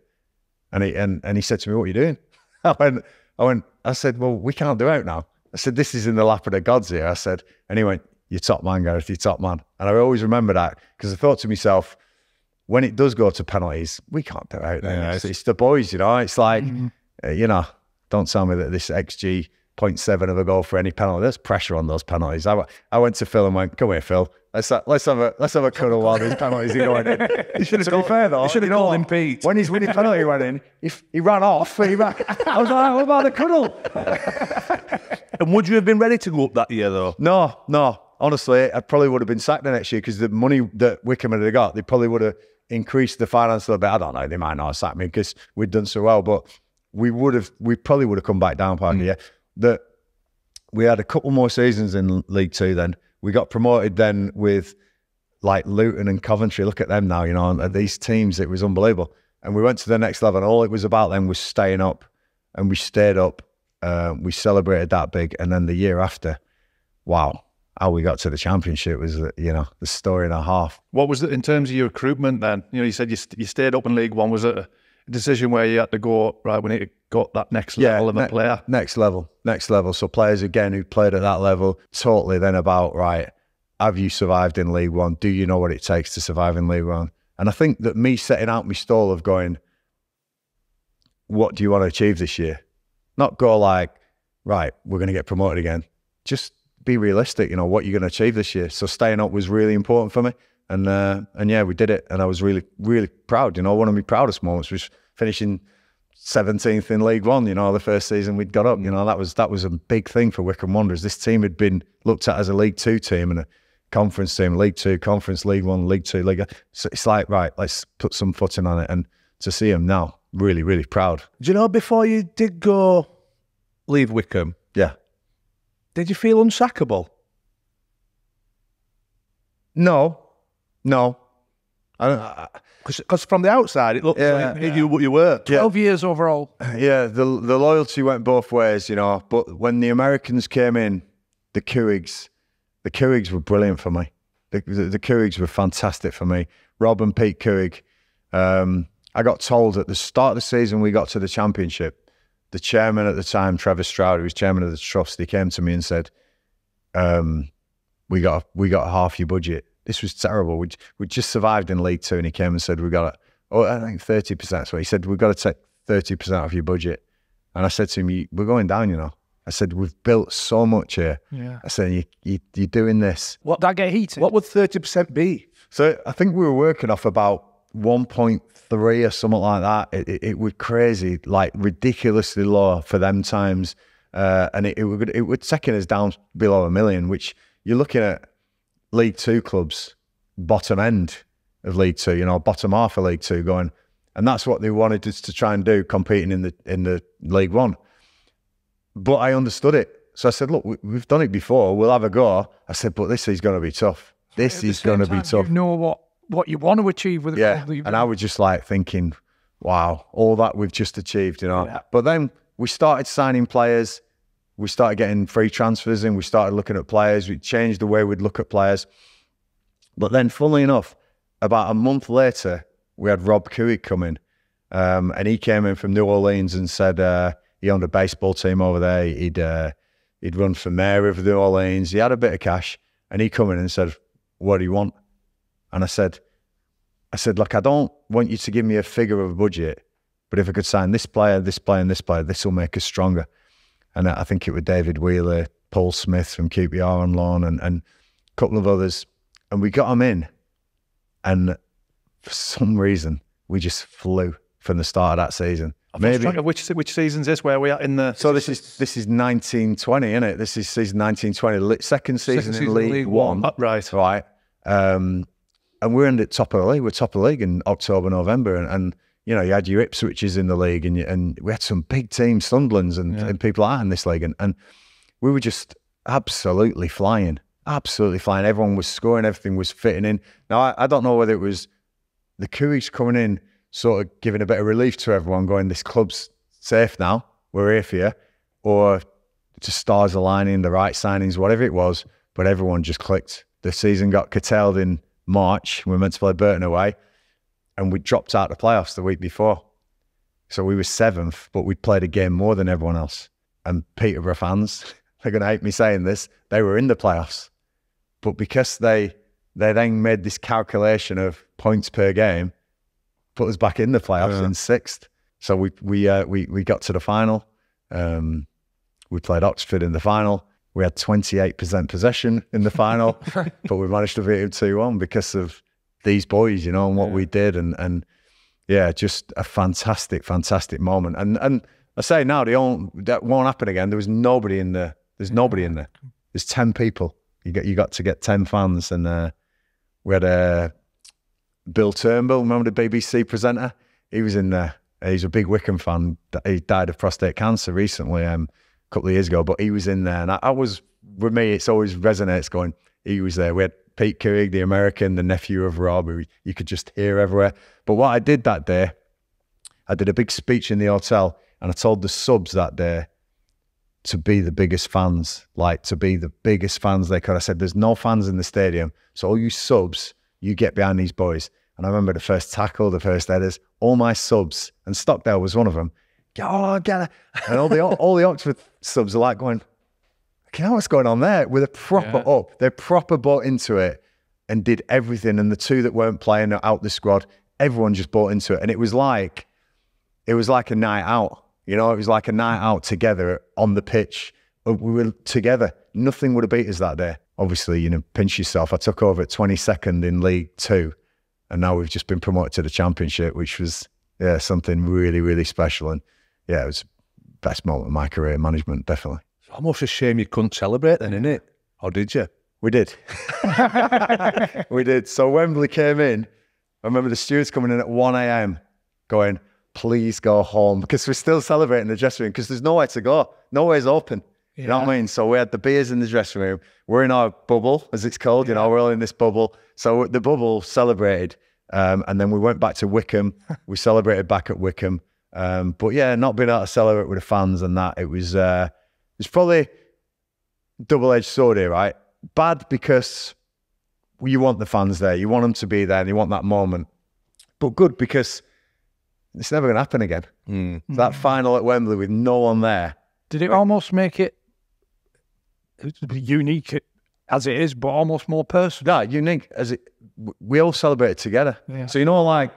And he said to me, what are you doing? I said, well, we can't do it now. I said, this is in the lap of the gods here. I said, and he went, you're top man, Gareth, you're top man. And I always remember that because I thought to myself, when it does go to penalties, we can't do it out there. Yeah, it's the boys, you know. It's like, you know, don't tell me that this XG 0.7 of a goal for any penalty. There's pressure on those penalties. I went to Phil and went, come here, Phil. Let's have a cuddle while these penalties are going in. To be fair though, you should have called him Pete. When his winning penalty went in, he ran off. I was like, what about the cuddle? And would you have been ready to go up that year though? No. Honestly, I probably would have been sacked the next year because the money that Wickham had got, they probably would have increased the finance a little bit. I don't know. They might not have sacked me because we'd done so well, but we probably would have come back down, Parkin. Yeah. We had a couple more seasons in League Two then. We got promoted then with like Luton and Coventry. Look at them now, you know, and these teams, it was unbelievable. And we went to the next level and all it was about then was staying up and we stayed up. We celebrated that big. And then the year after, wow, how we got to the championship was, you know, the story and a half. What was it in terms of your recruitment then? You know, you said you stayed up in League One. Was it a decision where you had to go, right, we need to go that next level of a player? Next level. So players, again, who played at that level, totally then about, right, have you survived in League One? Do you know what it takes to survive in League One? And I think that me setting out my stall of going, what do you want to achieve this year? Not go like, right, we're going to get promoted again. Just be realistic, you know, what you're going to achieve this year. So staying up was really important for me. And yeah, we did it. And I was really, really proud. You know, one of my proudest moments was finishing 17th in League One, you know, the first season we'd got up. You know, that was a big thing for Wickham Wanderers. This team had been looked at as a League Two team and a conference team, League Two, Conference, League One, League Two, League. So it's like, right, let's put some footing on it. And to see him now, really, really proud. Do you know, before you did leave Wickham, yeah, did you feel unsackable? No. Because from the outside, it looked like you were. 12 years overall. Yeah, the loyalty went both ways, you know. But when the Americans came in, the Kewigs were brilliant for me. The Kewigs were fantastic for me. Rob and Pete Kewig. I got told at the start of the season we got to the championship, the chairman at the time, Trevor Stroud, who was chairman of the trust, he came to me and said, we got half your budget. This was terrible. We just survived in League Two, and he came and said, I think 30%. So he said, we've got to take 30% of your budget. And I said to him, we're going down, you know. I said, we've built so much here. Yeah. I said, you're doing this. What that get heated? What would 30% be? So I think we were working off about 1.3 or something like that. It was crazy, like ridiculously low for them times. And it would taking us down below $1 million, which, you're looking at League Two clubs, bottom end of League Two, you know, bottom half of League Two going, and that's what they wanted us to try and do, competing in the League One. But I understood it. So I said, look, we've done it before. We'll have a go. I said, but this is going to be tough. This is going to be tough. You know what you want to achieve with a club. And I was just like thinking, wow, all that we've just achieved, you know. Yeah. But then we started signing players. We started getting free transfers in. We started looking at players. We changed the way we'd look at players. But then, funnily enough, about a month later, we had Rob Couey come in. And he came in from New Orleans and said he owned a baseball team over there. He'd run for mayor of New Orleans. He had a bit of cash. And he come in and said, what do you want? And I said, look, I don't want you to give me a figure of a budget, but if I could sign this player, this player, and this player, this will make us stronger. And I think it was David Wheeler, Paul Smith from QPR on loan, and a couple of others. And we got them in. And for some reason, we just flew from the start of that season. Maybe which season's this? Where we are in the? So this is 1920, isn't it? This is season 1920, second season in League One. Right. And we're in the top of the league. We're top of the league in October, November, and you know, you had your Ipswiches in the league, and we had some big teams, Sunderlands and people like that in this league, and we were just absolutely flying. Everyone was scoring, everything was fitting in. Now I don't know whether it was the Coueys coming in, sort of giving a bit of relief to everyone, going, this club's safe now, we're here for you, or just stars aligning, the right signings, whatever it was, but everyone just clicked. The season got curtailed in March. We were meant to play Burton away, and we dropped out the playoffs the week before. So we were 7th, but we'd played a game more than everyone else. And Peterborough fans, they're going to hate me saying this, they were in the playoffs. But because they then made this calculation of points per game, put us back in the playoffs in 6th. So we got to the final. We played Oxford in the final. We had 28% possession in the final, but we managed to beat them 2-1 because of these boys, you know, and what we did. And yeah, just a fantastic, fantastic moment. And I say now, that won't happen again. There was nobody in there. There's nobody in there. There's 10 people. You got to get 10 fans. And we had Bill Turnbull, remember the BBC presenter? He was in there. He's a big Wickham fan. He died of prostate cancer recently, a couple of years ago, but he was in there. And I was, with me, it's always resonates going, he was there. We had Pete Couey, the American, the nephew of Rob, who you could just hear everywhere. But what I did that day, I did a big speech in the hotel, and I told the subs that day to be the biggest fans, to be the biggest fans they could. I said, there's no fans in the stadium, so all you subs, you get behind these boys. And I remember the first tackle, the first headers, all my subs, and Stockdale was one of them. Get it. And all the Oxford subs are like going, you know what's going on there? With a proper up. They proper bought into it and did everything. And the two that weren't playing out the squad, everyone just bought into it. And it was like a night out. You know, it was like a night out together on the pitch. We were together. Nothing would have beat us that day. Obviously, you know, pinch yourself. I took over at 22nd in League Two, and now we've just been promoted to the Championship, which was, something really, really special. And yeah, it was the best moment of my career, management, definitely. It's almost a shame you couldn't celebrate then, innit? Or did you? We did. We did. So Wembley came in. I remember the stewards coming in at 1 a.m. going, please go home, because we're still celebrating the dressing room because there's nowhere to go. Nowhere's open. You know what I mean? So we had the beers in the dressing room. We're in our bubble, as it's called. You know, we're all in this bubble. So the bubble celebrated. And then we went back to Wickham. We celebrated back at Wickham. But yeah, not being able to celebrate with the fans and that, it's probably double-edged sword here, right? Bad because you want the fans there. You want them to be there and you want that moment. But good because it's never going to happen again. That final at Wembley with no one there. Did it almost make it unique as it is, but almost more personal? Yeah, unique as it. We all celebrate it together. Yeah. So, you know, like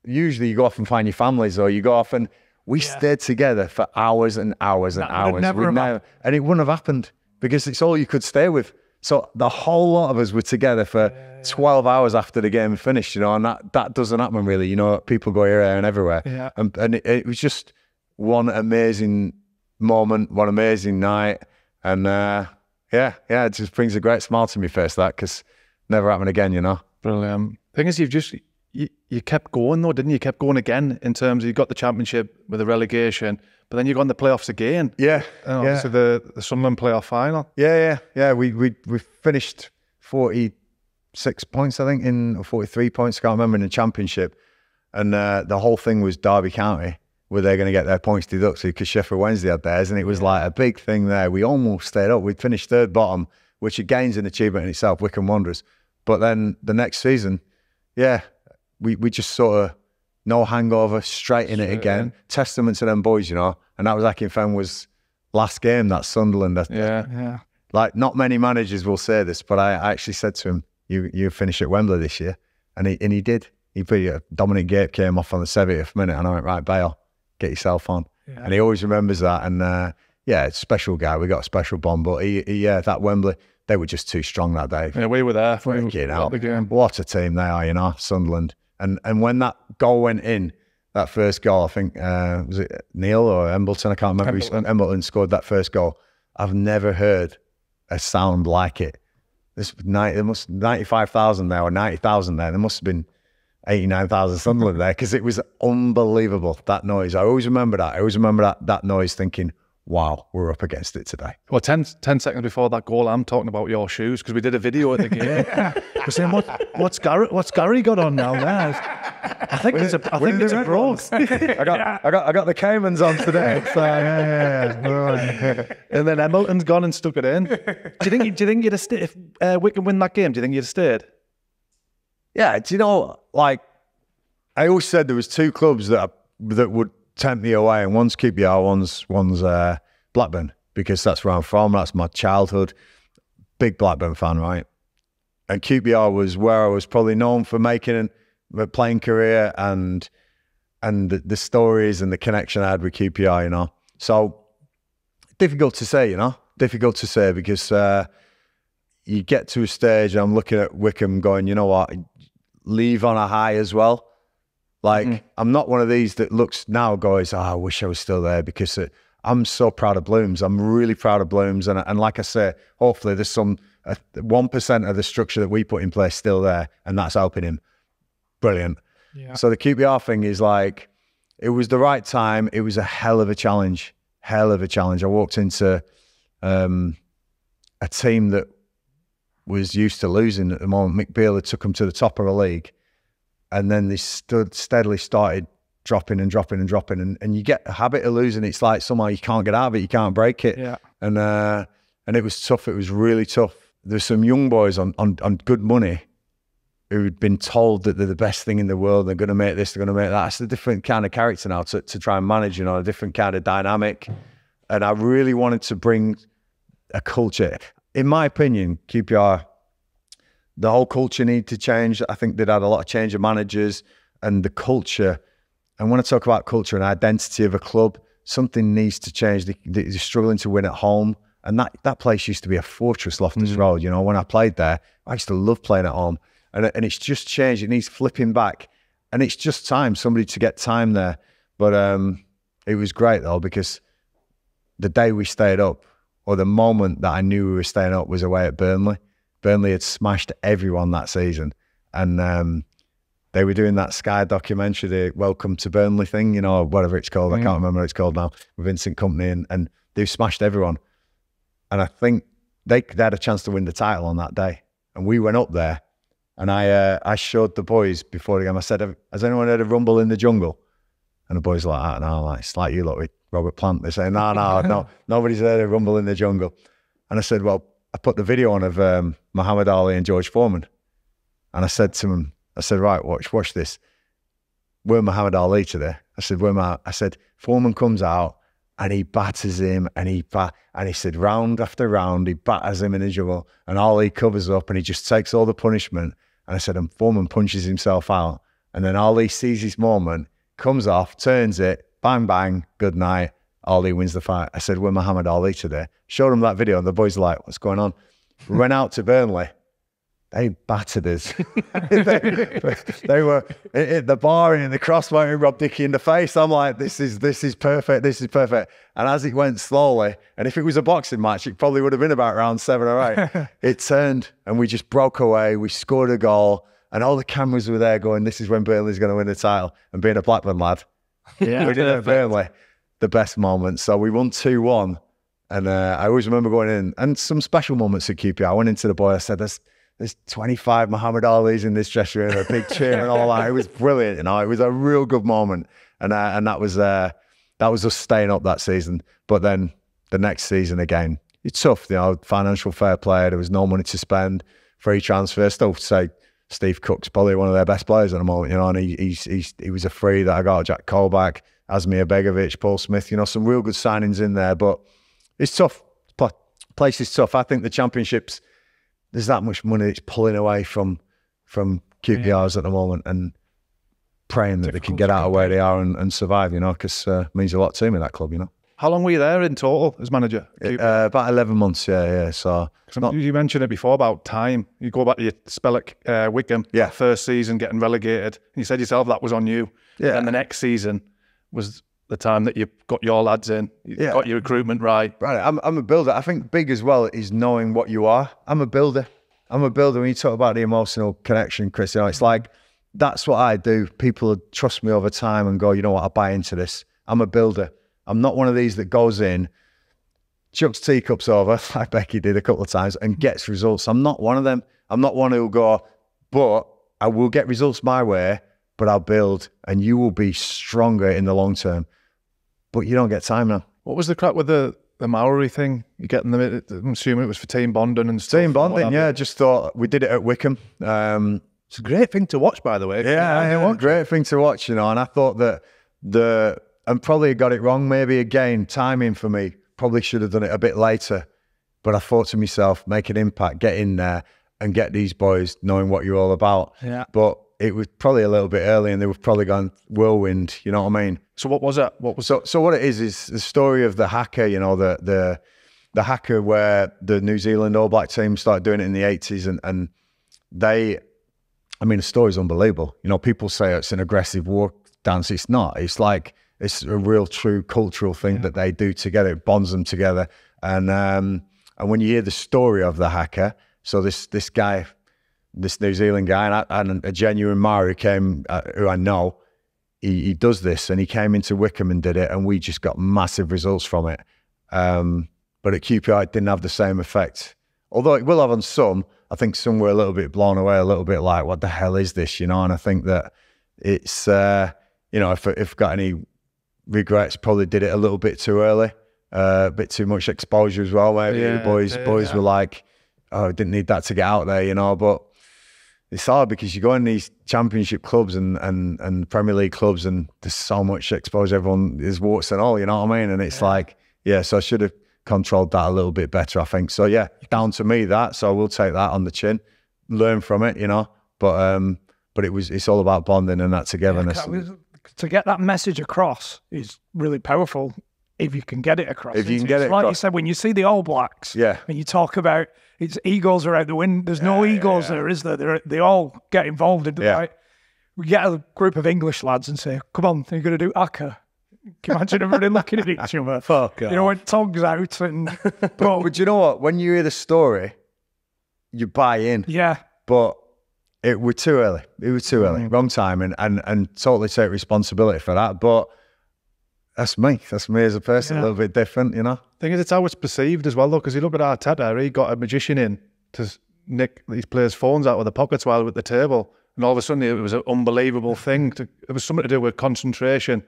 usually you go off and find your families, or you go off, and we stayed together for hours and hours and hours. And it wouldn't have happened because it's all you could stay with. So the whole lot of us were together for 12 hours after the game finished, you know, and that doesn't happen really. You know, people go here, there and everywhere. Yeah. And it was just one amazing moment, one amazing night. And Yeah, it just brings a great smile to my face, that, because never happened again, you know. Brilliant. Thing is, you kept going though, didn't you? You kept going again in terms of you got the championship with the relegation, but then you got in the playoffs again. Yeah, So the Sunderland playoff final. Yeah. We finished 46 points, I think, or 43 points. I can't remember, in the championship, and the whole thing was Derby County, where they're going to get their points deducted because Sheffield Wednesday had theirs, and it was like a big thing there. We almost stayed up. We'd finished third bottom, which again is an achievement in itself, Wycombe Wanderers. But then the next season, we just sort of no hangover, straight in it again. Testament to them boys, you know. And that was Akinfenwa's last game, that Sunderland. Yeah. Like, not many managers will say this, but I actually said to him, you finish at Wembley this year. And he did. Dominic Gape came off on the 70th minute, and I went, right, Bale, get yourself on. Yeah. And he always remembers that. And it's a special guy. We got a special bond. But that Wembley, they were just too strong that day. Yeah, we were there. What a team they are, you know, Sunderland. And when that goal went in, that first goal, I think, was it Neil or Embleton? I can't remember. Embleton scored that first goal. I've never heard a sound like it. There must 95,000 there, or 90,000 there. There must have been 89,000 Sunderland there, because it was unbelievable, that noise. I always remember that. I always remember that noise, thinking, wow, we're up against it today. Well, 10 seconds before that goal, I'm talking about your shoes, because we did a video at the game. We're saying, what's Gary got on now? I think it's a brogue. I got the Caymans on today. So, And then Embleton's gone and stuck it in. Do you think you'd have stayed if Wycombe win that game? Do you think you'd have stayed? Yeah, do you know, like, I always said there was two clubs that would tempt me away, and one's QPR, one's Blackburn, because that's where I'm from. That's my childhood. Big Blackburn fan, right? And QPR was where I was probably known for making a playing career, and the stories and the connection I had with QPR, you know. So difficult to say, you know. Difficult to say, because you get to a stage, I'm looking at Wycombe going, you know what, leave on a high as well. Like, I'm not one of these that looks now, goes, I wish I was still there, because I'm so proud of Blooms. I'm really proud of Blooms. And like I say, hopefully there's 1% of the structure that we put in place still there, and that's helping him. Brilliant. Yeah. So the QPR thing is like, it was the right time. It was a hell of a challenge. Hell of a challenge. I walked into a team that was used to losing at the moment. Mick Beale had took them to the top of the league. And then they steadily started dropping, and you get a habit of losing. It's like somehow you can't get out of it, you can't break it. Yeah. And it was tough. It was really tough. There's some young boys on good money who'd been told that they're the best thing in the world. They're going to make this, they're going to make that. It's a different kind of character now to try and manage, you know, a different kind of dynamic. And I really wanted to bring a culture. In my opinion, QPR, the whole culture needed to change. I think they'd had a lot of change of managers, and the culture. And when I talk about culture and identity of a club, something needs to change. They're struggling to win at home. And that place used to be a fortress, Loftus Road. You know, when I played there, I used to love playing at home. And it's just changed. It needs flipping back. And it's just time, somebody to get time there. But it was great, though, because the day we stayed up, or the moment that I knew we were staying up, was away at Burnley. Burnley had smashed everyone that season. And they were doing that Sky documentary, the Welcome to Burnley thing, you know, whatever it's called. I can't remember what it's called now, with Vincent Kompany. And they smashed everyone. And I think they had a chance to win the title on that day. And we went up there, and I showed the boys before the game. I said, has anyone heard of Rumble in the Jungle? And the boys were like, no, it's like you lot with Robert Plant. They say, no, nobody's heard of Rumble in the Jungle. And I said, well, I put the video on of Muhammad Ali and George Foreman. And I said to them, right, watch this. We're Muhammad Ali today. I said, Foreman comes out and he batters him, and he said, round after round, he batters him in the jungle, and Ali covers up and he just takes all the punishment. And I said, and Foreman punches himself out. And then Ali sees his moment, comes off, turns it, bang, bang, good night. Ali wins the fight. I said, we're Muhammad Ali today. Showed them that video, and the boys were like, what's going on? We went out to Burnley, they battered us. they were at the bar and in the crossbar and Rob Dickey in the face. I'm like, this is perfect. This is perfect. And as it went slowly, and if it was a boxing match, it probably would have been about round 7 or 8. It turned and we just broke away. We scored a goal and all the cameras were there going, this is when Burnley's going to win the title. And being a Blackburn lad, we did it at Burnley, the best moment. So we won 2-1. And I always remember going in and some special moments at QPR. I went into the boy, I said, there's 25 Muhammad Ali's in this dressing room, a big cheer and all that. It was brilliant, you know. It was a real good moment, and that was us staying up that season. But then the next season again, it's tough, you know. Financial fair play, there was no money to spend, free transfer. Still say Steve Cook's probably one of their best players at the moment, you know. And he was a free that I got, Jack Colback, Asmir Begovic, Paul Smith, you know, some real good signings in there. But it's tough. Place is tough. I think the Championships, there's that much money that's pulling away from QPRs at the moment, and praying that they can get out of where they are and survive, you know, because it means a lot to me, that club, you know. How long were you there in total as manager? About 11 months, yeah. So you mentioned it before about time. You go back to your spell at Wickham, first season getting relegated. And you said yourself that was on you. Yeah. And the next season was the time that you got your lads in, you got your recruitment right. Right, I'm a builder. I think big as well is knowing what you are. I'm a builder. When you talk about the emotional connection, Chris, you know, it's like, that's what I do. People trust me over time and go, you know what, I buy into this. I'm a builder. I'm not one of these that goes in, chucks teacups over, like Becky did a couple of times, and gets results. I'm not one of them. I'm not one who'll go, but I will get results my way, but I'll build, and you will be stronger in the long term. But you don't get time now. What was the crack with the Maori thing? You getting them? I'm assuming it was for team bonding and stuff. Team bonding, yeah. Just thought we did it at Wickham. It's a great thing to watch, by the way. Yeah, great thing to watch, you know. And I thought that and probably got it wrong. Maybe again, timing for me. Probably should have done it a bit later. But I thought to myself, make an impact, get in there, and get these boys knowing what you're all about. Yeah. But it was probably a little bit early, and they were probably gone whirlwind. You know what I mean? So what was it? So what it is the story of the hacker. You know, the hacker where the New Zealand All Black team started doing it in the 80s, and they, I mean, the story's unbelievable. You know, people say it's an aggressive war dance. It's not. It's like it's a real, true cultural thing that they do together. It bonds them together. And when you hear the story of the hacker, so this guy, this New Zealand guy, and a genuine Maori came, who I know, he does this, and he came into Wickham and did it, and we just got massive results from it. But at QPR, it didn't have the same effect. Although it will have on some. I think some were a little bit blown away, a little bit like, what the hell is this, you know? And I think that it's, you know, if got any regrets, probably did it a little bit too early, a bit too much exposure as well. Maybe the boys were like, oh, I didn't need that to get out there, you know? But it's hard because you go in these championship clubs and Premier League clubs, and there's so much exposure. Everyone is warts and all, you know what I mean? And it's like, so I should have controlled that a little bit better, I think. So down to me that. So we'll take that on the chin, learn from it, you know. But it's all about bonding and that togetherness. To get that message across is really powerful if you can get it across. If you can get it like across. You said, when you see the All Blacks, when you talk about it's egos are out the window. There's no egos there, is there? They all get involved in it. Right? We get a group of English lads and say, "Come on, you're going to do Aka." Can you imagine everybody looking at each other? Fuck you know, when tongues out and. But you know what? When you hear the story, you buy in. Yeah. But we're too early. It was too early. Wrong time, and totally take responsibility for that. But that's me. That's me as a person. A little bit different, you know. Thing is, it's how it's perceived as well, though. Because you look at Arteta, he got a magician in to nick these players' phones out of the pockets while we're at the table. And all of a sudden, it was an unbelievable thing. It was something to do with concentration,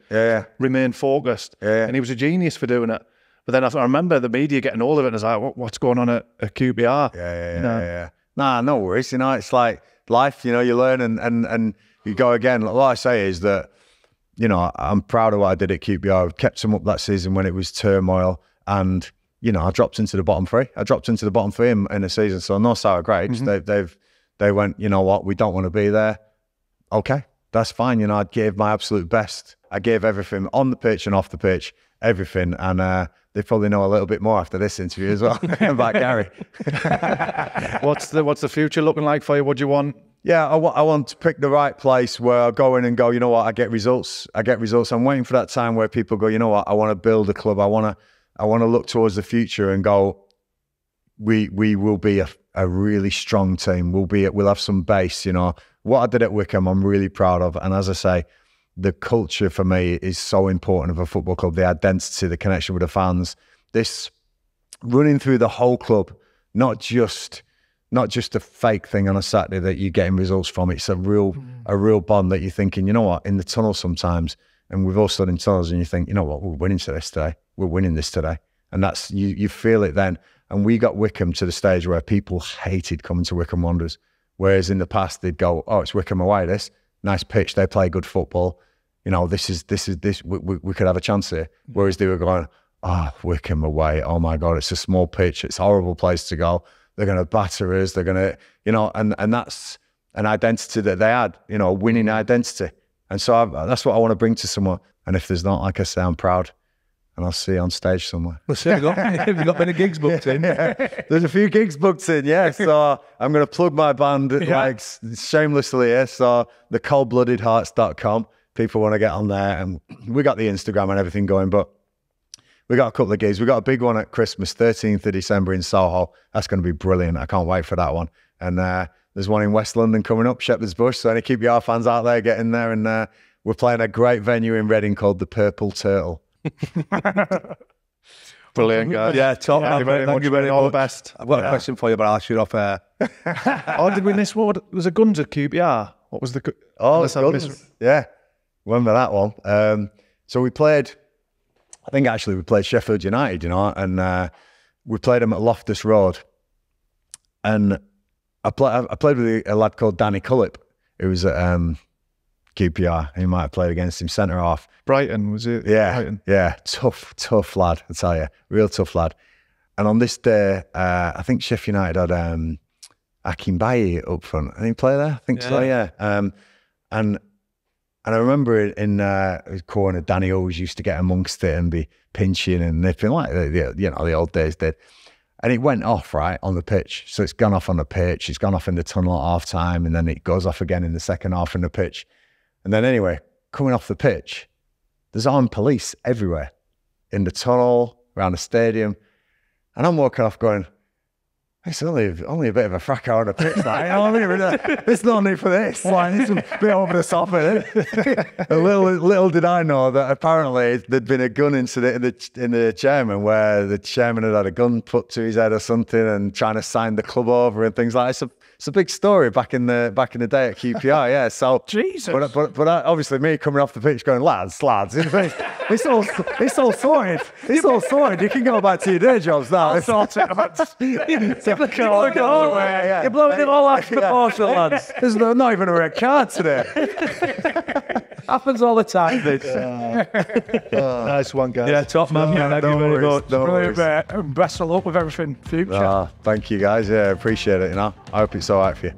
remain focused. And he was a genius for doing it. But then I remember the media getting all of it, and I was like, what's going on at QPR? Nah, no worries. You know, it's like life, you know, you learn and you go again. What I say is that, you know, I'm proud of what I did at QPR. I kept them up that season when it was turmoil. And, you know, I dropped into the bottom three. In a season. So no sour grapes. They went, you know what, we don't want to be there. Okay, that's fine. You know, I gave my absolute best. I gave everything on the pitch and off the pitch, everything. And they probably know a little bit more after this interview as well about Gary. What's the future looking like for you? What do you want? Yeah, I want to pick the right place where I go in and go, you know what, I get results. I'm waiting for that time where people go, you know what, I want to build a club. I want to look towards the future and go, we will be a really strong team. We'll have some base, you know. What I did at Wycombe, I'm really proud of. And as I say, the culture for me is so important of a football club, the identity, the connection with the fans, this running through the whole club, not just a fake thing on a Saturday that you're getting results from. It's a real bond that you're thinking, you know what, in the tunnel sometimes, and we've all stood in tunnels and you think, you know what, we're winning this today. We're winning this today. And that's, you feel it then. And we got Wycombe to the stage where people hated coming to Wycombe Wanderers. Whereas in the past they'd go, oh, it's Wycombe away, this. Nice pitch, they play good football. You know, this, we could have a chance here. Whereas they were going, oh, Wycombe away, oh my God, it's a small pitch, it's a horrible place to go. They're going to batter us, they're going to, you know, and that's an identity that they had, you know, a winning identity. And so that's what I want to bring to someone. And if there's not, like I say, I'm proud. And I'll see you on stage somewhere. Well, have you got many gigs booked in? Yeah. There's a few gigs booked in, yeah. So I'm going to plug my band like shamelessly here. So the coldbloodedhearts.com. People want to get on there. And we got the Instagram and everything going, but we got a couple of gigs. We got a big one at Christmas, 13th of December in Soho. That's going to be brilliant. I can't wait for that one. And there's one in West London coming up, Shepherd's Bush. So keep your fans out there, get in there. And we're playing a great venue in Reading called the Purple Turtle. Brilliant, guys. Yeah, top. Thank you very much. All the best. I've got a question for you, but I'll ask you off air. Oh, did we miss what? Was a guns at QPR? What was the? Oh, yeah. Remember that one? So we played. I think actually we played Sheffield United, you know, and we played them at Loftus Road. And I played with a lad called Danny Cullip, who was at QPR. He might have played against him, centre half. Brighton, was it? Yeah, Brighton. yeah. Tough lad, I tell you. Real tough lad. And on this day, I think Sheffield United had Akin Bayi up front. Did he play there? I think so, yeah. And I remember in his corner, Danny always used to get amongst it and be pinching and nipping like the old days did. And it went off, right, on the pitch. So it's gone off on the pitch. It's gone off in the tunnel at half time. And then it goes off again in the second half in the pitch. And then anyway, coming off the pitch, there's armed police everywhere. In the tunnel, around the stadium. And I'm walking off going, it's only a bit of a fracas on the pitch, that. You know what I mean? There's no need for this. Like, it's a bit over the top, isn't it? little did I know that apparently there'd been a gun incident in the chairman where the chairman had a gun put to his head or something and trying to sign the club over and things like that. It's a big story back in the day at QPR, yeah. So Jesus. But obviously me coming off the pitch going, lads, it's all sorted. It's all sorted. You can go back to your day jobs now. It's all sorted. You're blowing it all out of proportion, lads. There's not even a red card today. Happens all the time, this. Nice one, guys. Yeah, top man. Thank you very much. Brilliant, mate. Best of luck with everything future. Thank you, guys. Yeah, appreciate it. You know, I hope it's all right for you.